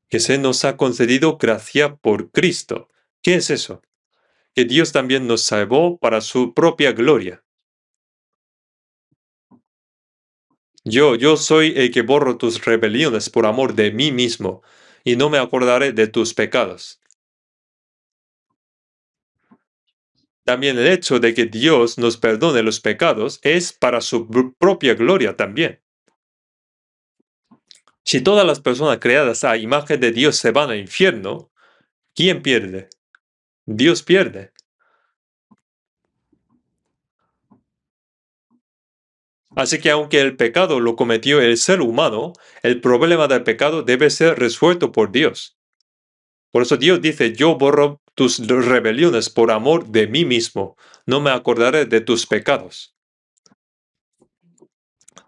Que se nos ha concedido gracia por Cristo. ¿Qué es eso? Que Dios también nos salvó para su propia gloria. Yo soy el que borro tus rebeliones por amor de mí mismo, y no me acordaré de tus pecados. También el hecho de que Dios nos perdone los pecados es para su propia gloria también. Si todas las personas creadas a imagen de Dios se van al infierno, ¿quién pierde? Dios pierde. Así que aunque el pecado lo cometió el ser humano, el problema del pecado debe ser resuelto por Dios. Por eso Dios dice, yo borro tus rebeliones por amor de mí mismo, no me acordaré de tus pecados.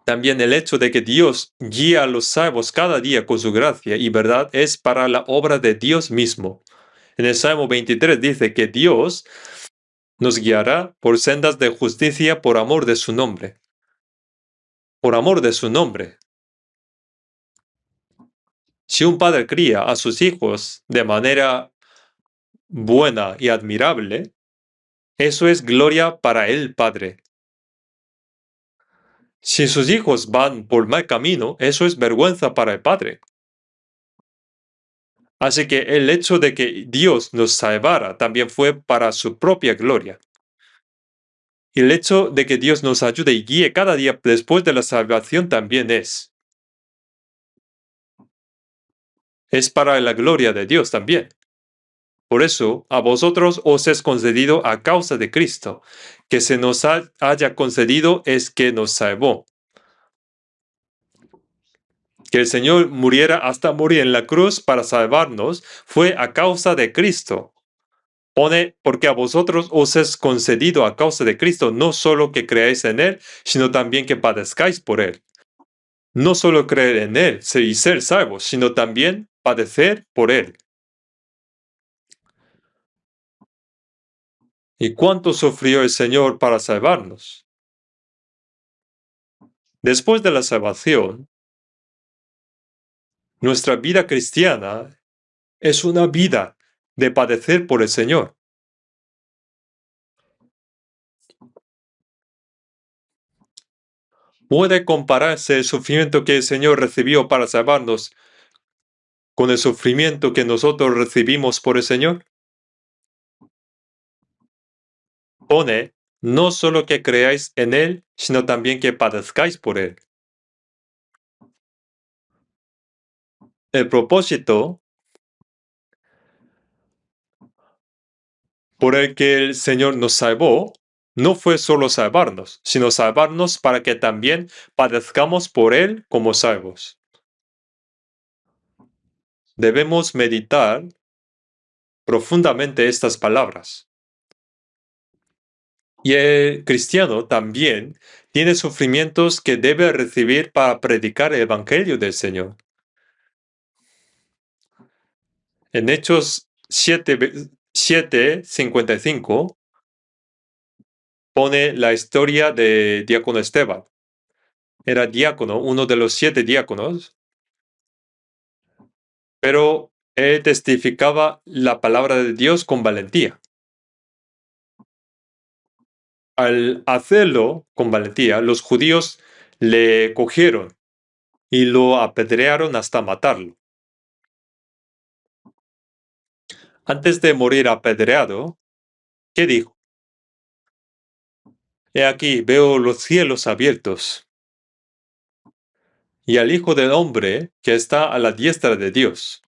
También el hecho de que Dios guía a los salvos cada día con su gracia y verdad es para la obra de Dios mismo. En el Salmo 23 dice que Dios nos guiará por sendas de justicia por amor de su nombre. Por amor de su nombre. Si un padre cría a sus hijos de manera buena y admirable, eso es gloria para el Padre. Si sus hijos van por mal camino, eso es vergüenza para el Padre. Así que el hecho de que Dios nos salvara también fue para su propia gloria. Y el hecho de que Dios nos ayude y guíe cada día después de la salvación también es. Es para la gloria de Dios también. Por eso, a vosotros os es concedido a causa de Cristo. Que se nos haya concedido es que nos salvó. Que el Señor muriera hasta morir en la cruz para salvarnos fue a causa de Cristo. Pone, porque a vosotros os es concedido a causa de Cristo, no solo que creáis en Él, sino también que padezcáis por Él. No solo creer en Él y ser salvos, sino también padecer por Él. ¿Y cuánto sufrió el Señor para salvarnos? Después de la salvación, Nuestra vida cristiana es una vida de padecer por el Señor. ¿Puede compararse el sufrimiento que el Señor recibió para salvarnos con el sufrimiento que nosotros recibimos por el Señor? Pone, no solo que creáis en Él, sino también que padezcáis por Él. El propósito por el que el Señor nos salvó no fue solo salvarnos, sino salvarnos para que también padezcamos por Él como salvos. Debemos meditar profundamente estas palabras. Y el cristiano también tiene sufrimientos que debe recibir para predicar el Evangelio del Señor. En Hechos 7:55 pone la historia de diácono Esteban. Era diácono, uno de los 7 diáconos, pero él testificaba la palabra de Dios con valentía. Al hacerlo con valentía, los judíos le cogieron y lo apedrearon hasta matarlo. Antes de morir apedreado, ¿qué dijo? He aquí, veo los cielos abiertos y al Hijo del Hombre que está a la diestra de Dios.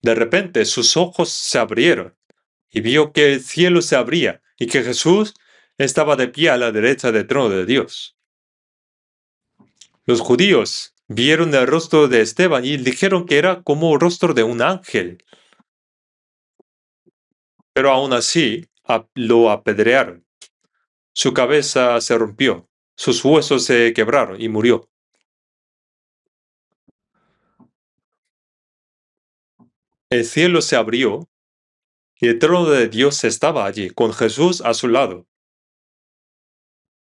De repente sus ojos se abrieron y vio que el cielo se abría y que Jesús estaba de pie a la derecha del trono de Dios. Los judíos vieron el rostro de Esteban y dijeron que era como el rostro de un ángel. Pero aún así lo apedrearon. Su cabeza se rompió, sus huesos se quebraron y murió. El cielo se abrió y el trono de Dios estaba allí, con Jesús a su lado.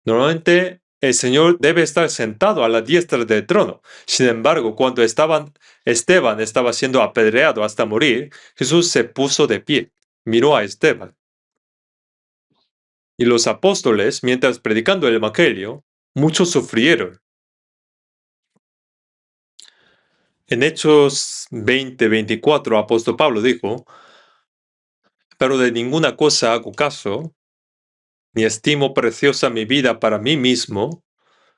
Normalmente el Señor debe estar sentado a la diestra del trono. Sin embargo, cuando Esteban estaba siendo apedreado hasta morir, Jesús se puso de pie, miró a Esteban. Y los apóstoles, mientras predicando el Evangelio, muchos sufrieron. En Hechos 20:24, apóstol Pablo dijo, pero de ninguna cosa hago caso, ni estimo preciosa mi vida para mí mismo,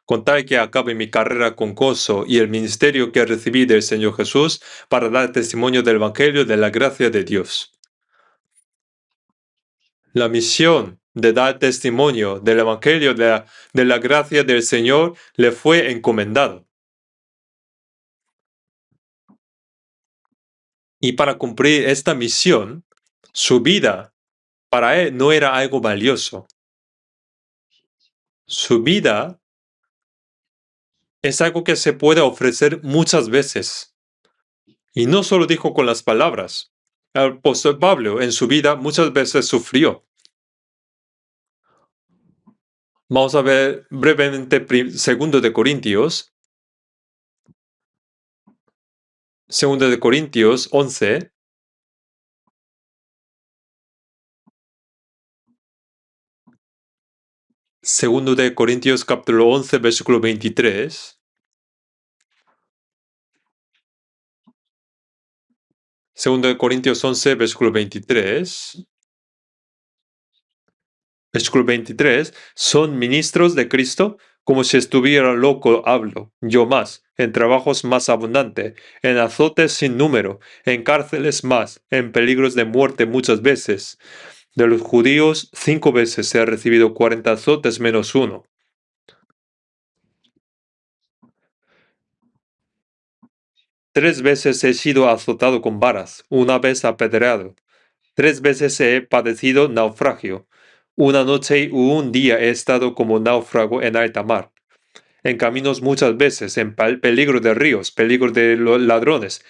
con tal que acabe mi carrera con gozo y el ministerio que recibí del Señor Jesús para dar testimonio del Evangelio de la gracia de Dios. La misión de dar testimonio del Evangelio de la gracia del Señor le fue encomendado. Y para cumplir esta misión, su vida para él no era algo valioso. Su vida es algo que se puede ofrecer muchas veces. Y no solo dijo con las palabras. El apóstol Pablo en su vida muchas veces sufrió. Vamos a ver brevemente 2 de Corintios. 2 de Corintios 11. Segundo de Corintios capítulo 11, versículo 23. Segundo de Corintios 11, versículo 23. Versículo 23. Son ministros de Cristo, como si estuviera loco hablo, yo más, en trabajos más abundante, en azotes sin número, en cárceles más, en peligros de muerte muchas veces. De los judíos 5 veces se ha recibido 40 azotes menos uno. Tres veces he sido azotado con varas, una vez apedreado. 3 veces he padecido naufragio. Una noche y un día he estado como náufrago en alta mar. En caminos muchas veces, en peligro de ríos, peligro de los ladrones,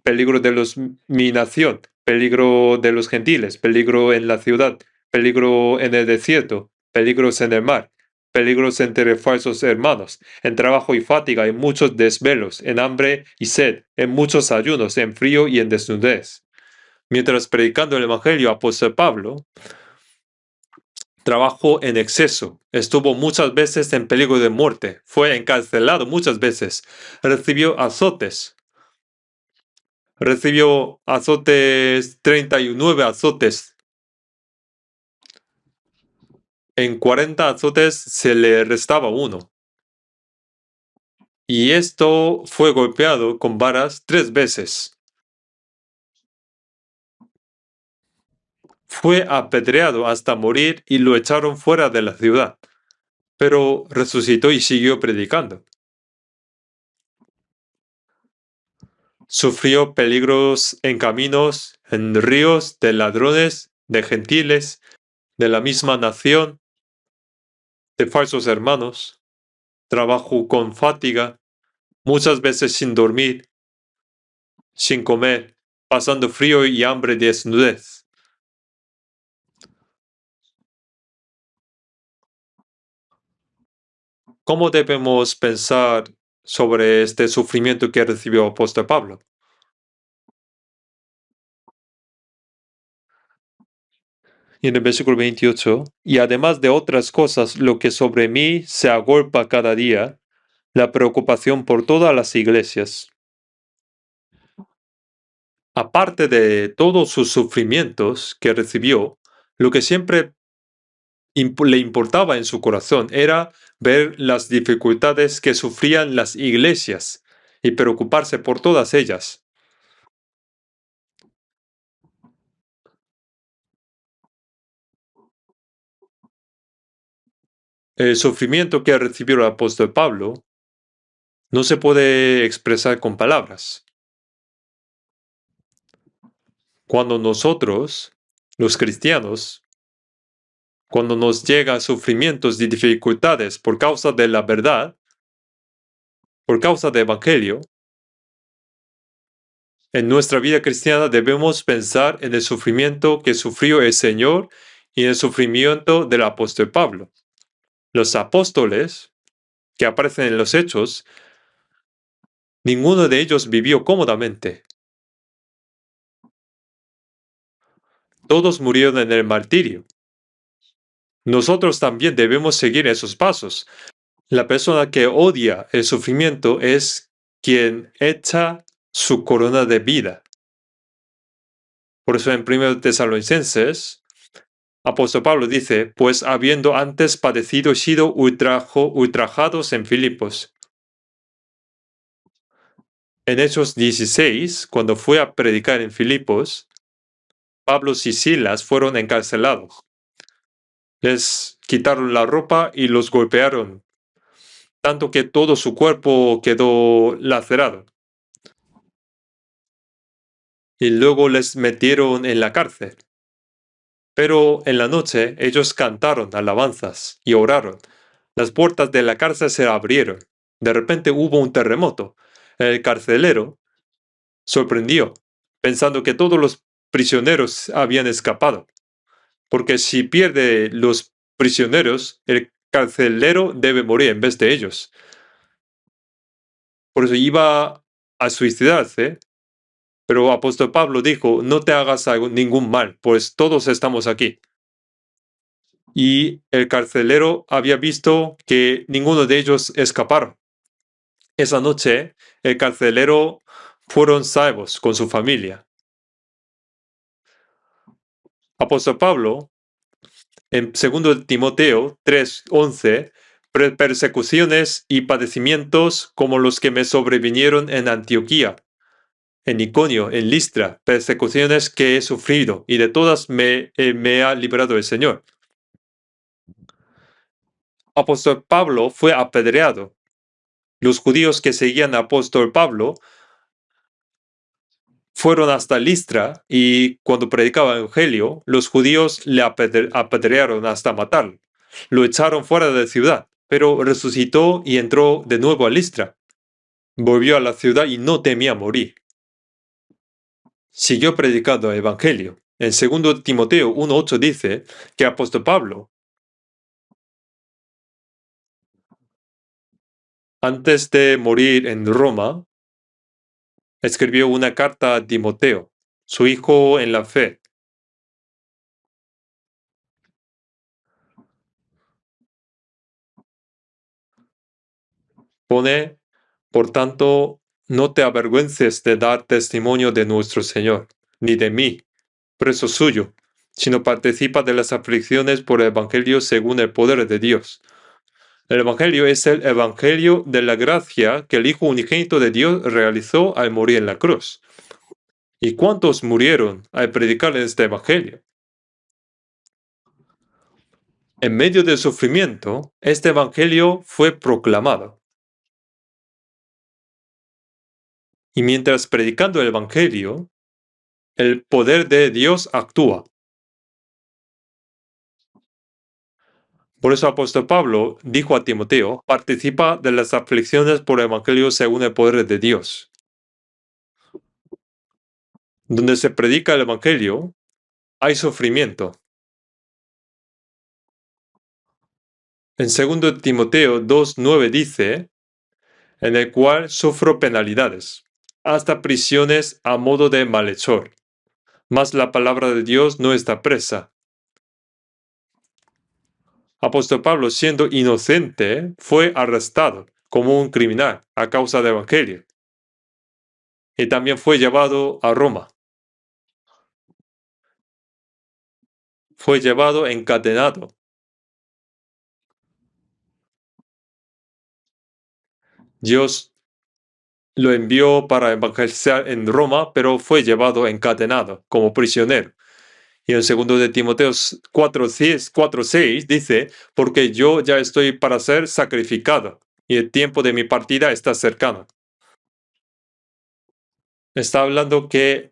peligro de mi nación, peligro de los gentiles, peligro en la ciudad, peligro en el desierto, peligros en el mar, peligros entre falsos hermanos, en trabajo y fatiga, en muchos desvelos, en hambre y sed, en muchos ayunos, en frío y en desnudez. Mientras predicando el Evangelio, apóstol Pablo trabajó en exceso, estuvo muchas veces en peligro de muerte, fue encarcelado muchas veces, recibió azotes, 39 azotes. En 40 azotes se le restaba uno. Y esto fue golpeado con varas 3 veces. Fue apedreado hasta morir y lo echaron fuera de la ciudad. Pero resucitó y siguió predicando. Sufrió peligros en caminos, en ríos, de ladrones, de gentiles, de la misma nación, de falsos hermanos. Trabajó con fatiga, muchas veces sin dormir, sin comer, pasando frío y hambre y desnudez. ¿Cómo debemos pensar sobre este sufrimiento que recibió el apóstol Pablo? Y en el versículo 28, y además de otras cosas, lo que sobre mí se agolpa cada día, la preocupación por todas las iglesias. Aparte de todos sus sufrimientos que recibió, lo que siempre le importaba en su corazón era ver las dificultades que sufrían las iglesias y preocuparse por todas ellas. El sufrimiento que recibió el apóstol Pablo no se puede expresar con palabras. Cuando nosotros, los cristianos, cuando nos llegan sufrimientos y dificultades por causa de la verdad, por causa del Evangelio, en nuestra vida cristiana debemos pensar en el sufrimiento que sufrió el Señor y en el sufrimiento del apóstol Pablo. Los apóstoles que aparecen en los Hechos, ninguno de ellos vivió cómodamente. Todos murieron en el martirio. Nosotros también debemos seguir esos pasos. La persona que odia el sufrimiento es quien echa su corona de vida. Por eso en 1 Tesalonicenses, apóstol Pablo dice, pues habiendo antes padecido y sido ultrajados en Filipos. En Hechos 16, cuando fue a predicar en Filipos, Pablo y Silas fueron encarcelados. Les quitaron la ropa y los golpearon, tanto que todo su cuerpo quedó lacerado. Y luego les metieron en la cárcel. Pero en la noche ellos cantaron alabanzas y oraron. Las puertas de la cárcel se abrieron. De repente hubo un terremoto. El carcelero sorprendió, pensando que todos los prisioneros habían escapado. Porque si pierde los prisioneros, el carcelero debe morir en vez de ellos. Por eso iba a suicidarse, pero apóstol Pablo dijo, no te hagas ningún mal, pues todos estamos aquí. Y el carcelero había visto que ninguno de ellos escaparon. Esa noche, el carcelero fueron salvos con su familia. Apóstol Pablo, en 2 Timoteo 3:11, persecuciones y padecimientos como los que me sobrevinieron en Antioquía, en Iconio, en Listra, persecuciones que he sufrido, y de todas me ha librado el Señor. Apóstol Pablo fue apedreado. Los judíos que seguían a apóstol Pablo fueron hasta Listra y cuando predicaba el Evangelio, los judíos le apedrearon hasta matarlo. Lo echaron fuera de la ciudad, pero resucitó y entró de nuevo a Listra. Volvió a la ciudad y no temía morir. Siguió predicando el Evangelio. En 2 Timoteo 1:8 dice que apóstol Pablo Antes de morir en Roma, escribió una carta a Timoteo, su hijo en la fe. Pone, por tanto, no te avergüences de dar testimonio de nuestro Señor, ni de mí, preso suyo, sino participa de las aflicciones por el Evangelio según el poder de Dios. El Evangelio es el Evangelio de la gracia que el Hijo unigénito de Dios realizó al morir en la cruz. ¿Y cuántos murieron al predicar este Evangelio? En medio del sufrimiento, este Evangelio fue proclamado. Y mientras predicando el Evangelio, el poder de Dios actúa. Por eso el apóstol Pablo dijo a Timoteo, participa de las aflicciones por el Evangelio según el poder de Dios. Donde se predica el Evangelio, hay sufrimiento. En 2 Timoteo 2:9 dice, en el cual sufro penalidades, hasta prisiones a modo de malhechor. Mas la palabra de Dios no está presa. Apóstol Pablo, siendo inocente, fue arrestado como un criminal a causa del Evangelio. Y también fue llevado a Roma. Fue llevado encadenado. Dios lo envió para evangelizar en Roma, pero fue llevado encadenado como prisionero. Y en 2 de Timoteo 4:6 dice, porque yo ya estoy para ser sacrificado, y el tiempo de mi partida está cercano. Está hablando que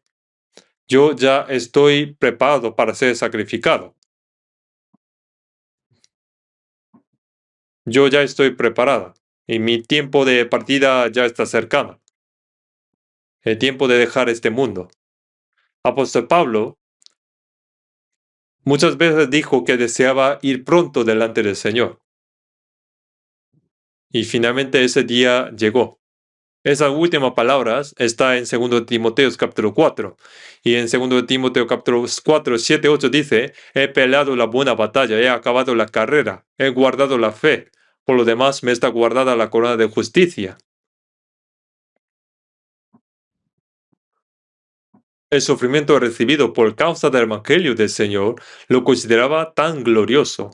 yo ya estoy preparado para ser sacrificado. Yo ya estoy preparado, y mi tiempo de partida ya está cercano. El tiempo de dejar este mundo. Apóstol Pablo muchas veces dijo que deseaba ir pronto delante del Señor. Y finalmente ese día llegó. Esas últimas palabras están en 2 Timoteo capítulo 4. Y en 2 Timoteo capítulo 4, 7, 8 dice, he peleado la buena batalla, he acabado la carrera, he guardado la fe. Por lo demás me está guardada la corona de justicia. El sufrimiento recibido por causa del Evangelio del Señor lo consideraba tan glorioso.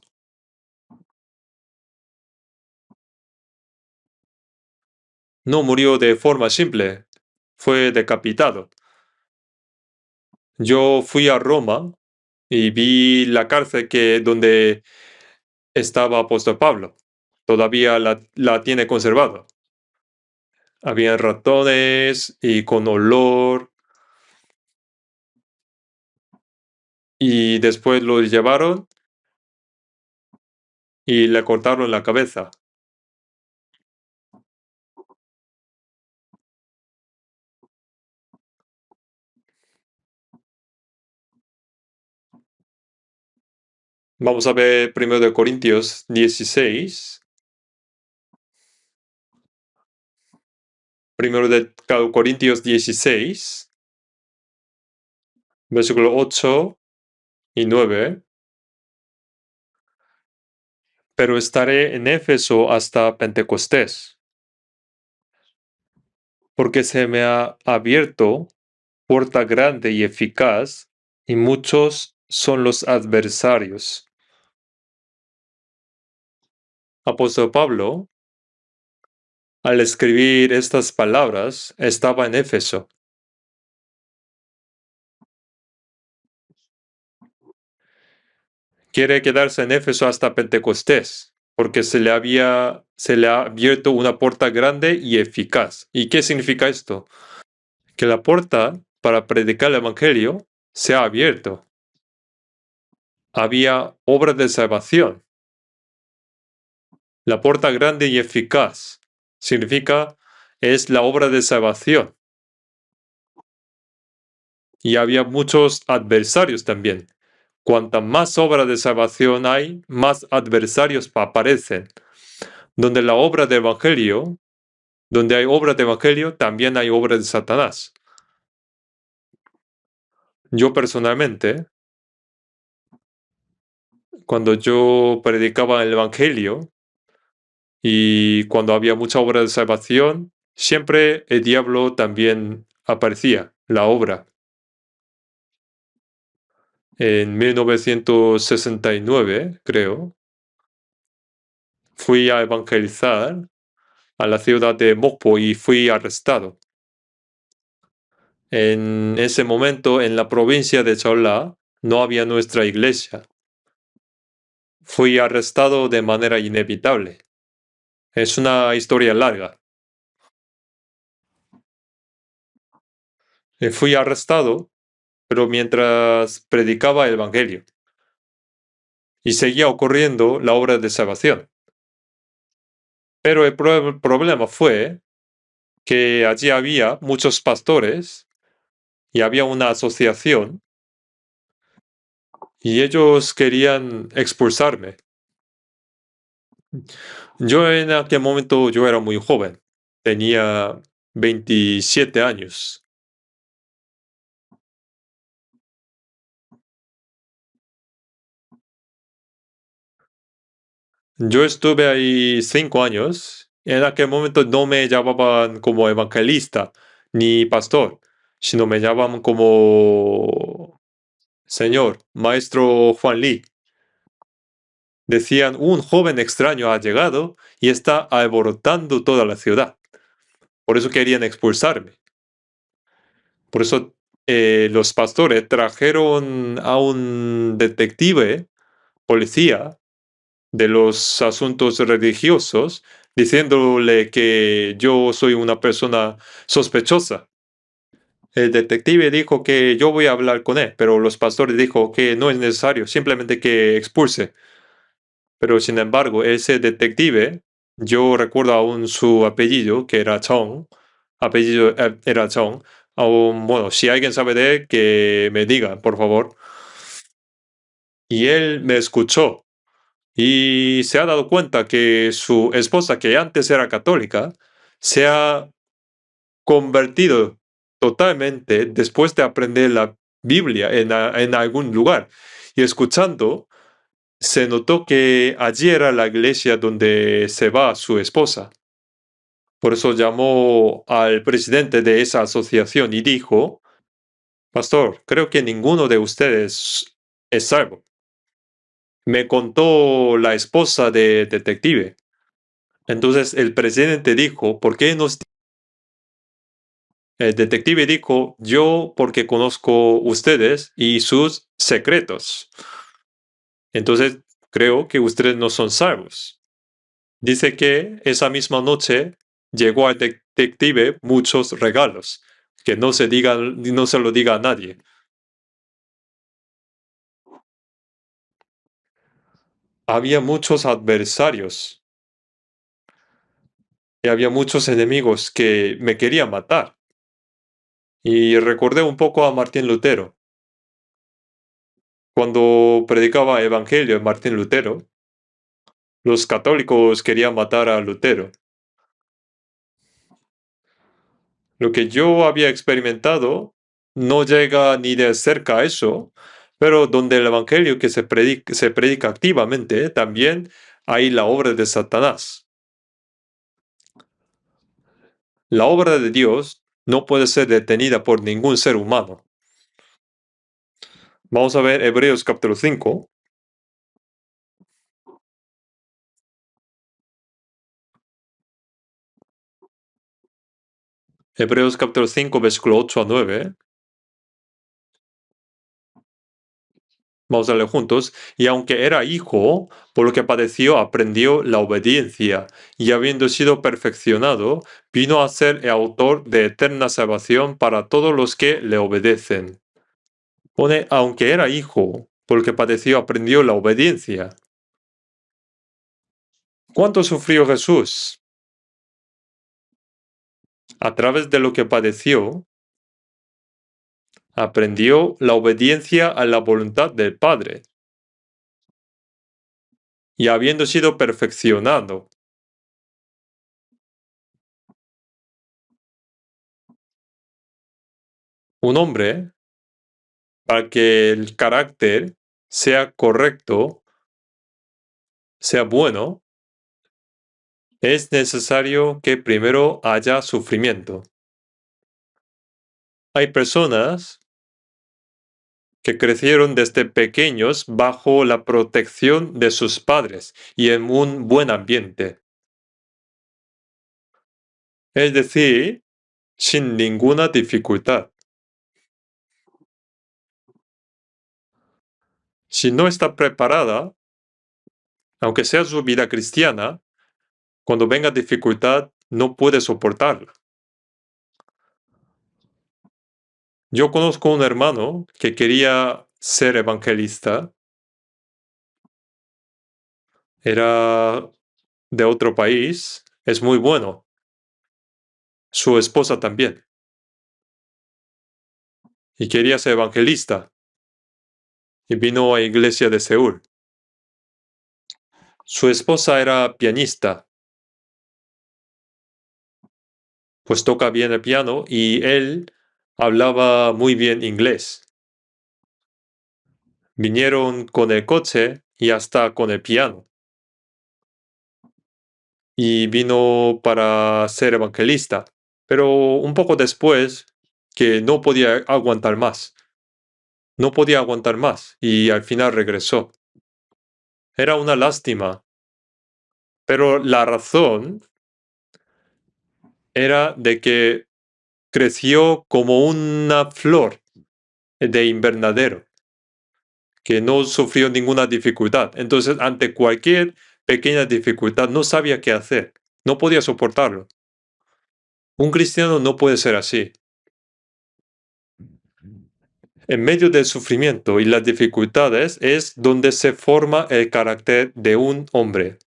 No murió de forma simple, fue decapitado. Yo fui a Roma y vi la cárcel donde estaba apóstol Pablo. Todavía la tiene conservada. Había ratones y con olor. Y después lo llevaron y le cortaron la cabeza. Vamos a ver 1 Corintios 16. 1 Corintios 16, versículo 8 y 9. Pero estaré en Éfeso hasta Pentecostés, porque se me ha abierto puerta grande y eficaz, y muchos son los adversarios. Apóstol Pablo, al escribir estas palabras, estaba en Éfeso. Quiere quedarse en Éfeso hasta Pentecostés, porque se le ha abierto una puerta grande y eficaz. ¿Y qué significa esto? Que la puerta para predicar el Evangelio se ha abierto. Había obra de salvación. La puerta grande y eficaz significa es la obra de salvación. Y había muchos adversarios también. Cuanta más obra de salvación hay, más adversarios aparecen. Donde la obra del Evangelio Donde hay obras de evangelio, también hay obras de Satanás. Yo personalmente, cuando yo predicaba el evangelio y cuando había mucha obra de salvación, siempre el diablo también aparecía, la obra. En 1969, creo, fui a evangelizar a la ciudad de Mokpo y fui arrestado. En ese momento, en la provincia de Cholla, no había nuestra iglesia. Fui arrestado de manera inevitable. Es una historia larga. Fui arrestado, pero mientras predicaba el Evangelio. Y seguía ocurriendo la obra de salvación. Pero el problema fue que allí había muchos pastores y había una asociación y ellos querían expulsarme. Yo en aquel momento yo era muy joven, tenía 27 años. Yo estuve ahí 5 años. En aquel momento no me llamaban como evangelista ni pastor, sino me llamaban como señor, maestro Juan Lee. Decían, un joven extraño ha llegado y está alborotando toda la ciudad. Por eso querían expulsarme. Por eso los pastores trajeron a un detective, policía, de los asuntos religiosos, diciéndole que yo soy una persona sospechosa. El detective dijo que yo voy a hablar con él, pero los pastores dijo que no es necesario, simplemente que expulse. Pero sin embargo, ese detective, yo recuerdo aún su apellido, que era Chong, apellido era Chong. Aún, bueno, si alguien sabe de él, que me diga, por favor. Y él me escuchó y se ha dado cuenta que su esposa, que antes era católica, se ha convertido totalmente después de aprender la Biblia en algún lugar. Y escuchando, se notó que allí era la iglesia donde se va su esposa. Por eso llamó al presidente de esa asociación y dijo, Pastor, creo que ninguno de ustedes es salvo. Me contó la esposa del detective. Entonces el presidente dijo, ¿por qué nos... El detective dijo, yo porque conozco ustedes y sus secretos. Entonces creo que ustedes no son salvos. Dice que esa misma noche llegó al detective muchos regalos, que no se lo diga a nadie. Había muchos adversarios y había muchos enemigos que me querían matar. Y recordé un poco a Martín Lutero. Cuando predicaba evangelio en Martín Lutero, los católicos querían matar a Lutero. Lo que yo había experimentado no llega ni de cerca a eso, pero donde el evangelio que se predica activamente, también hay la obra de Satanás. La obra de Dios no puede ser detenida por ningún ser humano. Vamos a ver Hebreos capítulo 5. Hebreos capítulo 5, versículo 8 a 9. Vamos a leer juntos. Y aunque era hijo, por lo que padeció, aprendió la obediencia, y habiendo sido perfeccionado, vino a ser el autor de eterna salvación para todos los que le obedecen. Pone, aunque era hijo, por lo que padeció, aprendió la obediencia. ¿Cuánto sufrió Jesús? A través de lo que padeció, aprendió la obediencia a la voluntad del Padre. Y habiendo sido perfeccionado, Un hombre, para que el carácter sea correcto, sea bueno, es necesario que primero haya sufrimiento. Hay personas que crecieron desde pequeños bajo la protección de sus padres y en un buen ambiente. Es decir, sin ninguna dificultad. Si no está preparada, aunque sea su vida cristiana, cuando venga dificultad no puede soportarla. Yo conozco un hermano que quería ser evangelista, era de otro país, es muy bueno. Su esposa también. Y quería ser evangelista. Y vino a la iglesia de Seúl. Su esposa era pianista, pues toca bien el piano y él hablaba muy bien inglés. Vinieron con el coche y hasta con el piano. Y vino para ser evangelista, pero un poco después que no podía aguantar más. No podía aguantar más y al final regresó. Era una lástima, pero la razón era de que creció como una flor de invernadero, que no sufrió ninguna dificultad. Entonces, ante cualquier pequeña dificultad, no sabía qué hacer, no podía soportarlo. Un cristiano no puede ser así. En medio del sufrimiento y las dificultades es donde se forma el carácter de un hombre.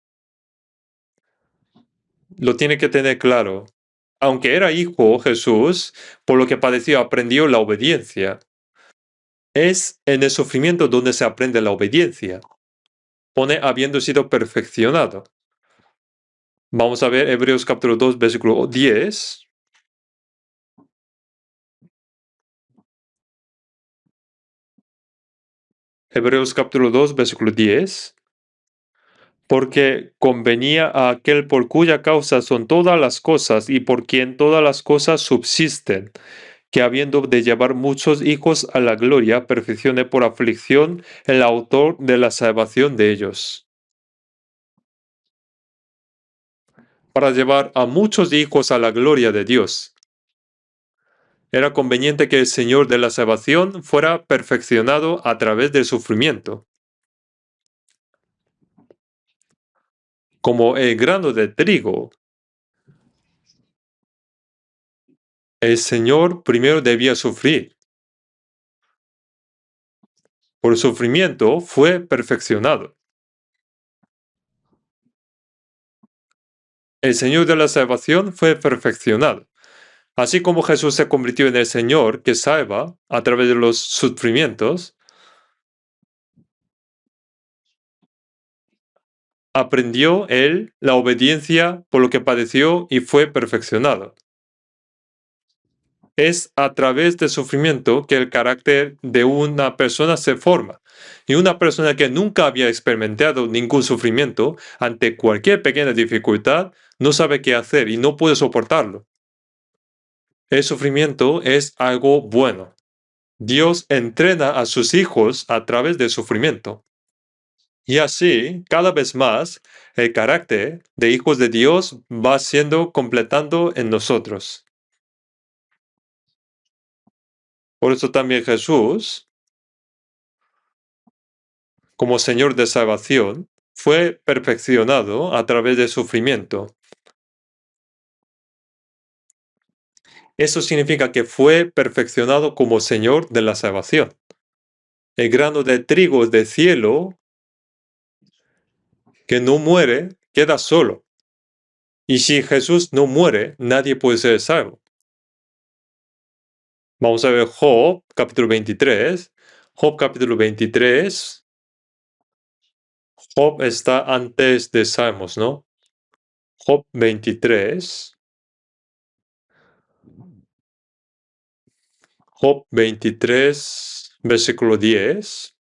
Lo tiene que tener claro. Aunque era hijo Jesús, por lo que padeció aprendió la obediencia. Es en el sufrimiento donde se aprende la obediencia. Pone habiendo sido perfeccionado. Vamos a ver Hebreos capítulo 2, versículo 10. Hebreos capítulo 2, versículo 10. Porque convenía a aquel por cuya causa son todas las cosas y por quien todas las cosas subsisten, que habiendo de llevar muchos hijos a la gloria, perfeccione por aflicción el autor de la salvación de ellos. Para llevar a muchos hijos a la gloria de Dios, era conveniente que el Señor de la salvación fuera perfeccionado a través del sufrimiento. Como el grano de trigo, el Señor primero debía sufrir. Por el sufrimiento fue perfeccionado. El Señor de la salvación fue perfeccionado. Así como Jesús se convirtió en el Señor que salva a través de los sufrimientos, aprendió él la obediencia por lo que padeció y fue perfeccionado. Es a través del sufrimiento que el carácter de una persona se forma. Y una persona que nunca había experimentado ningún sufrimiento, ante cualquier pequeña dificultad, no sabe qué hacer y no puede soportarlo. El sufrimiento es algo bueno. Dios entrena a sus hijos a través del sufrimiento. Y así, cada vez más, el carácter de hijos de Dios va siendo completando en nosotros. Por eso también Jesús, como Señor de salvación, fue perfeccionado a través del sufrimiento. Eso significa que fue perfeccionado como Señor de la salvación. El grano de trigo del cielo que no muere queda solo. Y si Jesús no muere, nadie puede ser salvo. Vamos a ver Job, capítulo 23. Job, capítulo 23. Job está antes de Salmos, ¿no? Job 23. Job 23, versículo 10.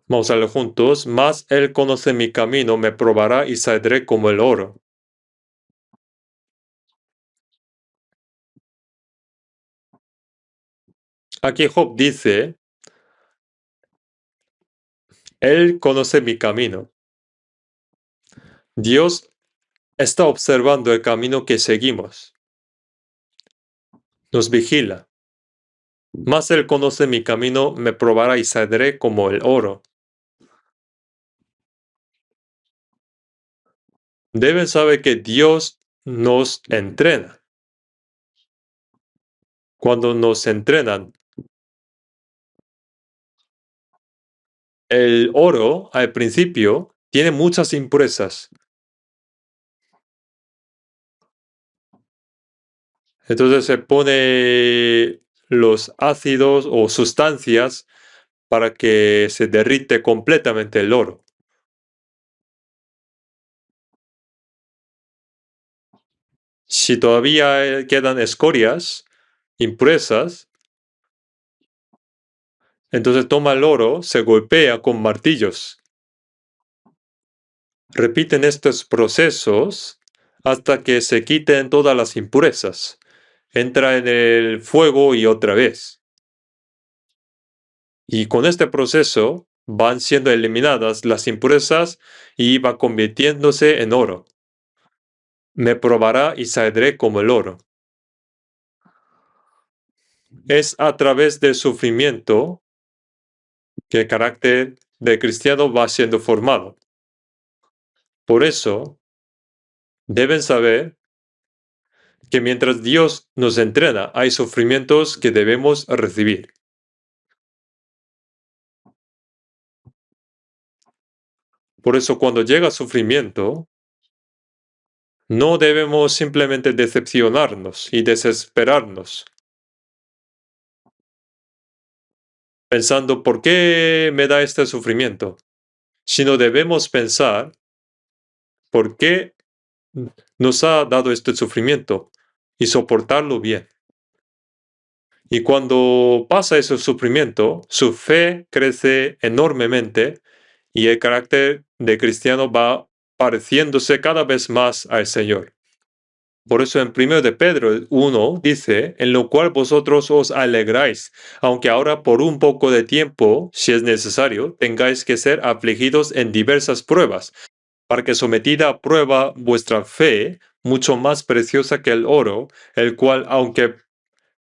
Vamos a leer juntos. Mas él conoce mi camino, me probará y saldré como el oro. Aquí Job dice, él conoce mi camino. Dios está observando el camino que seguimos. Nos vigila. Mas él conoce mi camino, me probará y saldré como el oro. Deben saber que Dios nos entrena. Cuando nos entrenan, el oro al principio tiene muchas impurezas. Entonces se pone los ácidos o sustancias para que se derrite completamente el oro. Si todavía quedan escorias, impurezas, entonces toma el oro, se golpea con martillos. Repiten estos procesos hasta que se quiten todas las impurezas. Entra en el fuego y otra vez. Y con este proceso van siendo eliminadas las impurezas y va convirtiéndose en oro. Me probará y saldré como el oro. Es a través del sufrimiento que el carácter del cristiano va siendo formado. Por eso, deben saber que mientras Dios nos entrena, hay sufrimientos que debemos recibir. Por eso, cuando llega sufrimiento, no debemos simplemente decepcionarnos y desesperarnos, pensando, ¿por qué me da este sufrimiento? Sino debemos pensar, ¿por qué nos ha dado este sufrimiento? Y soportarlo bien. Y cuando pasa ese sufrimiento, su fe crece enormemente y el carácter de cristiano va pareciéndose cada vez más al Señor. Por eso en 1 de Pedro 1 dice, en lo cual vosotros os alegráis, aunque ahora por un poco de tiempo, si es necesario, tengáis que ser afligidos en diversas pruebas, para que sometida a prueba vuestra fe, mucho más preciosa que el oro, el cual, aunque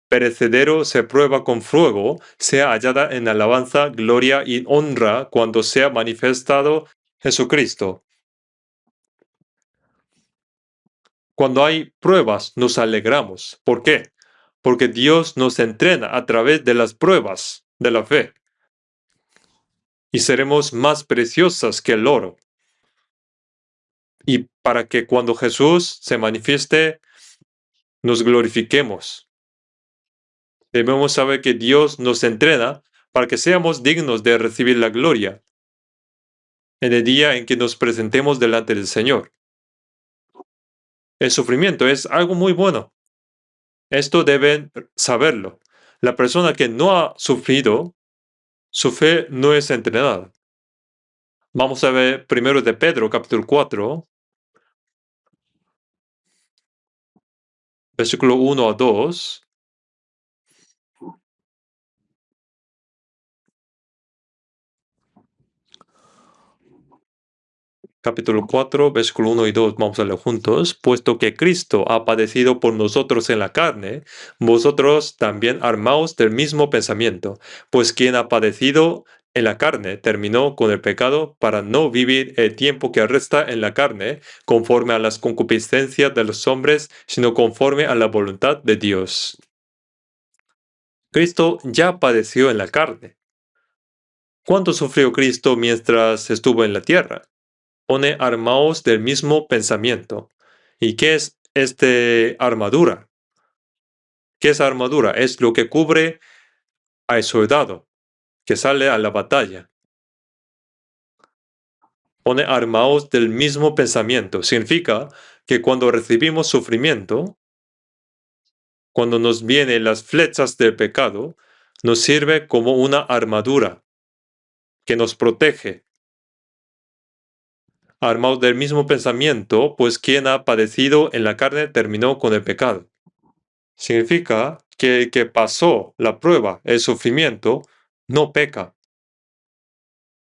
perecedero se prueba con fuego, sea hallada en alabanza, gloria y honra cuando sea manifestado Jesucristo. Cuando hay pruebas, nos alegramos. ¿Por qué? Porque Dios nos entrena a través de las pruebas de la fe. Y seremos más preciosas que el oro. Y para que cuando Jesús se manifieste, nos glorifiquemos. Debemos saber que Dios nos entrena para que seamos dignos de recibir la gloria en el día en que nos presentemos delante del Señor. El sufrimiento es algo muy bueno. Esto deben saberlo. La persona que no ha sufrido, su fe no es entrenada. Vamos a ver primero de Pedro, capítulo 4, versículo 1 a 2. Capítulo 4, versículo 1 y 2, vamos a leer juntos. Puesto que Cristo ha padecido por nosotros en la carne, vosotros también armaos del mismo pensamiento, pues quien ha padecido en la carne terminó con el pecado para no vivir el tiempo que resta en la carne conforme a las concupiscencias de los hombres, sino conforme a la voluntad de Dios. Cristo ya padeció en la carne. ¿Cuánto sufrió Cristo mientras estuvo en la tierra? Pone armaos del mismo pensamiento. ¿Y qué es armadura? ¿Qué es armadura? Es lo que cubre al soldado que sale a la batalla. Pone armaos del mismo pensamiento. Significa que cuando recibimos sufrimiento, cuando nos vienen las flechas del pecado, nos sirve como una armadura que nos protege. Armados del mismo pensamiento, pues quien ha padecido en la carne terminó con el pecado. Significa que el que pasó la prueba, el sufrimiento, no peca.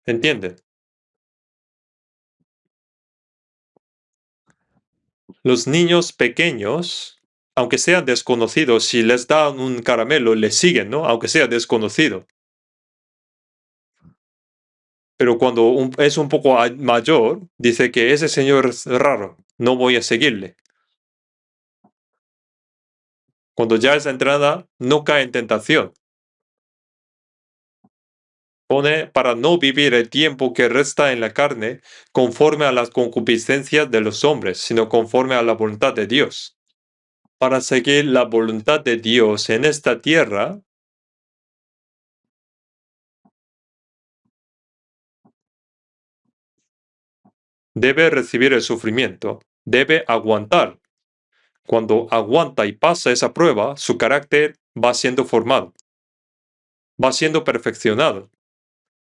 ¿Entienden? Los niños pequeños, aunque sean desconocidos, si les dan un caramelo, les siguen, ¿no? Aunque sea desconocido. Pero cuando es un poco mayor, dice que ese señor es raro, no voy a seguirle. Cuando ya es entrada, no cae en tentación. Pone para no vivir el tiempo que resta en la carne conforme a las concupiscencias de los hombres, sino conforme a la voluntad de Dios. Para seguir la voluntad de Dios en esta tierra, debe recibir el sufrimiento, debe aguantar. Cuando aguanta y pasa esa prueba, su carácter va siendo formado, va siendo perfeccionado.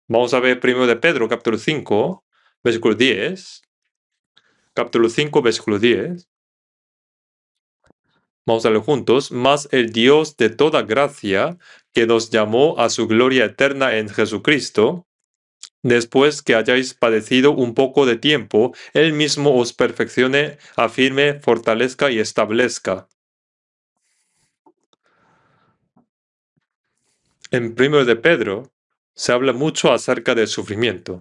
Vamos a ver primero de Pedro, capítulo 5, versículo 10. Capítulo 5, versículo 10. Vamos a leer juntos. Mas el Dios de toda gracia, que nos llamó a su gloria eterna en Jesucristo, después que hayáis padecido un poco de tiempo, Él mismo os perfeccione, afirme, fortalezca y establezca. En 1 de Pedro se habla mucho acerca del sufrimiento.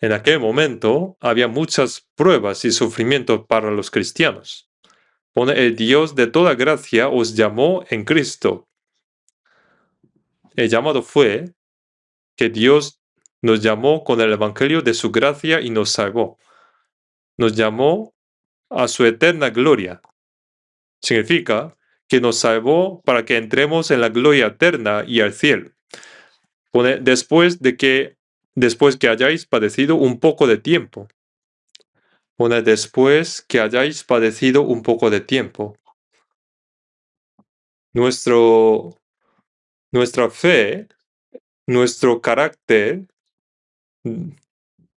En aquel momento había muchas pruebas y sufrimientos para los cristianos. Pone el Dios de toda gracia os llamó en Cristo. El llamado fue que Dios nos llamó con el Evangelio de su gracia y nos salvó. Nos llamó a su eterna gloria. Significa que nos salvó para que entremos en la gloria eterna y al cielo. Pone después que hayáis padecido un poco de tiempo. Pone después que hayáis padecido un poco de tiempo. Nuestra fe, nuestro carácter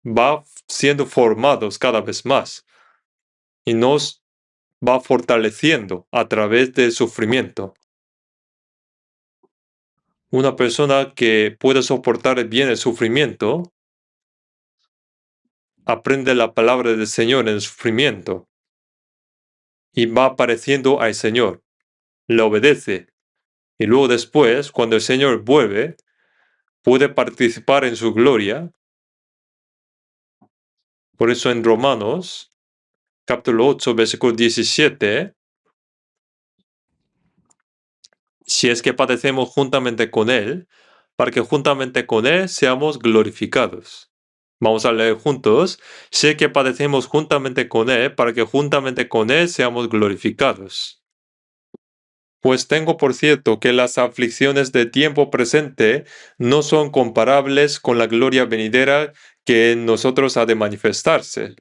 va siendo formados cada vez más y nos va fortaleciendo a través del sufrimiento. Una persona que puede soportar bien el sufrimiento aprende la palabra del Señor en el sufrimiento y va apareciendo al Señor, le obedece y luego después, cuando el Señor vuelve, puede participar en su gloria. Por eso en Romanos, capítulo 8, versículo 17, si es que padecemos juntamente con Él, para que juntamente con Él seamos glorificados. Vamos a leer juntos. Sé que padecemos juntamente con Él, para que juntamente con Él seamos glorificados. Pues tengo por cierto que las aflicciones de tiempo presente no son comparables con la gloria venidera que en nosotros ha de manifestarse.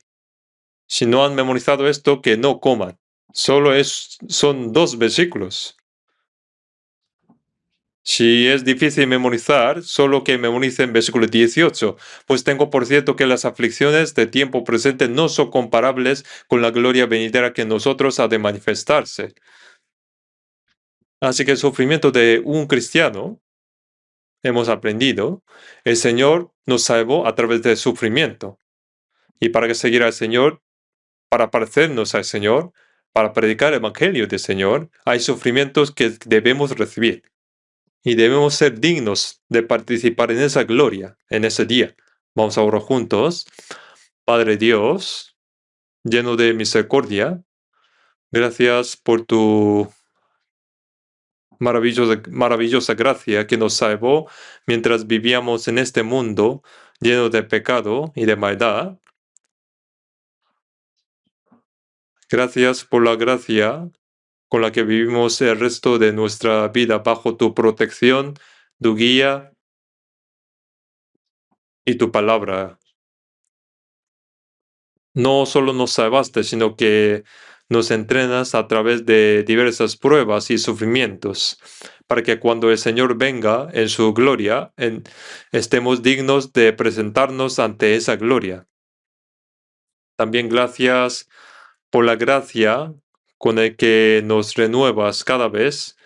Si no han memorizado esto, que no coman. Son 2 versículos. Si es difícil memorizar, solo que memoricen versículo 18. Pues tengo por cierto que las aflicciones de tiempo presente no son comparables con la gloria venidera que en nosotros ha de manifestarse. Así que el sufrimiento de un cristiano, hemos aprendido, el Señor nos salvó a través del sufrimiento. Y para seguir al Señor, para parecernos al Señor, para predicar el Evangelio del Señor, hay sufrimientos que debemos recibir. Y debemos ser dignos de participar en esa gloria, en ese día. Vamos a orar juntos. Padre Dios, lleno de misericordia, gracias por tu maravillosa gracia que nos salvó mientras vivíamos en este mundo lleno de pecado y de maldad. Gracias por la gracia con la que vivimos el resto de nuestra vida bajo tu protección, tu guía y tu palabra. No solo nos salvaste, sino que nos entrenas a través de diversas pruebas y sufrimientos, para que cuando el Señor venga en su gloria, estemos dignos de presentarnos ante esa gloria. También gracias por la gracia con la que nos renuevas cada vez.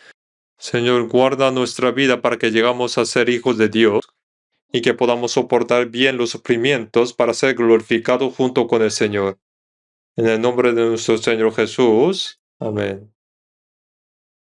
Señor, guarda nuestra vida para que llegamos a ser hijos de Dios y que podamos soportar bien los sufrimientos para ser glorificados junto con el Señor. En el nombre de nuestro Señor Jesús. Amén.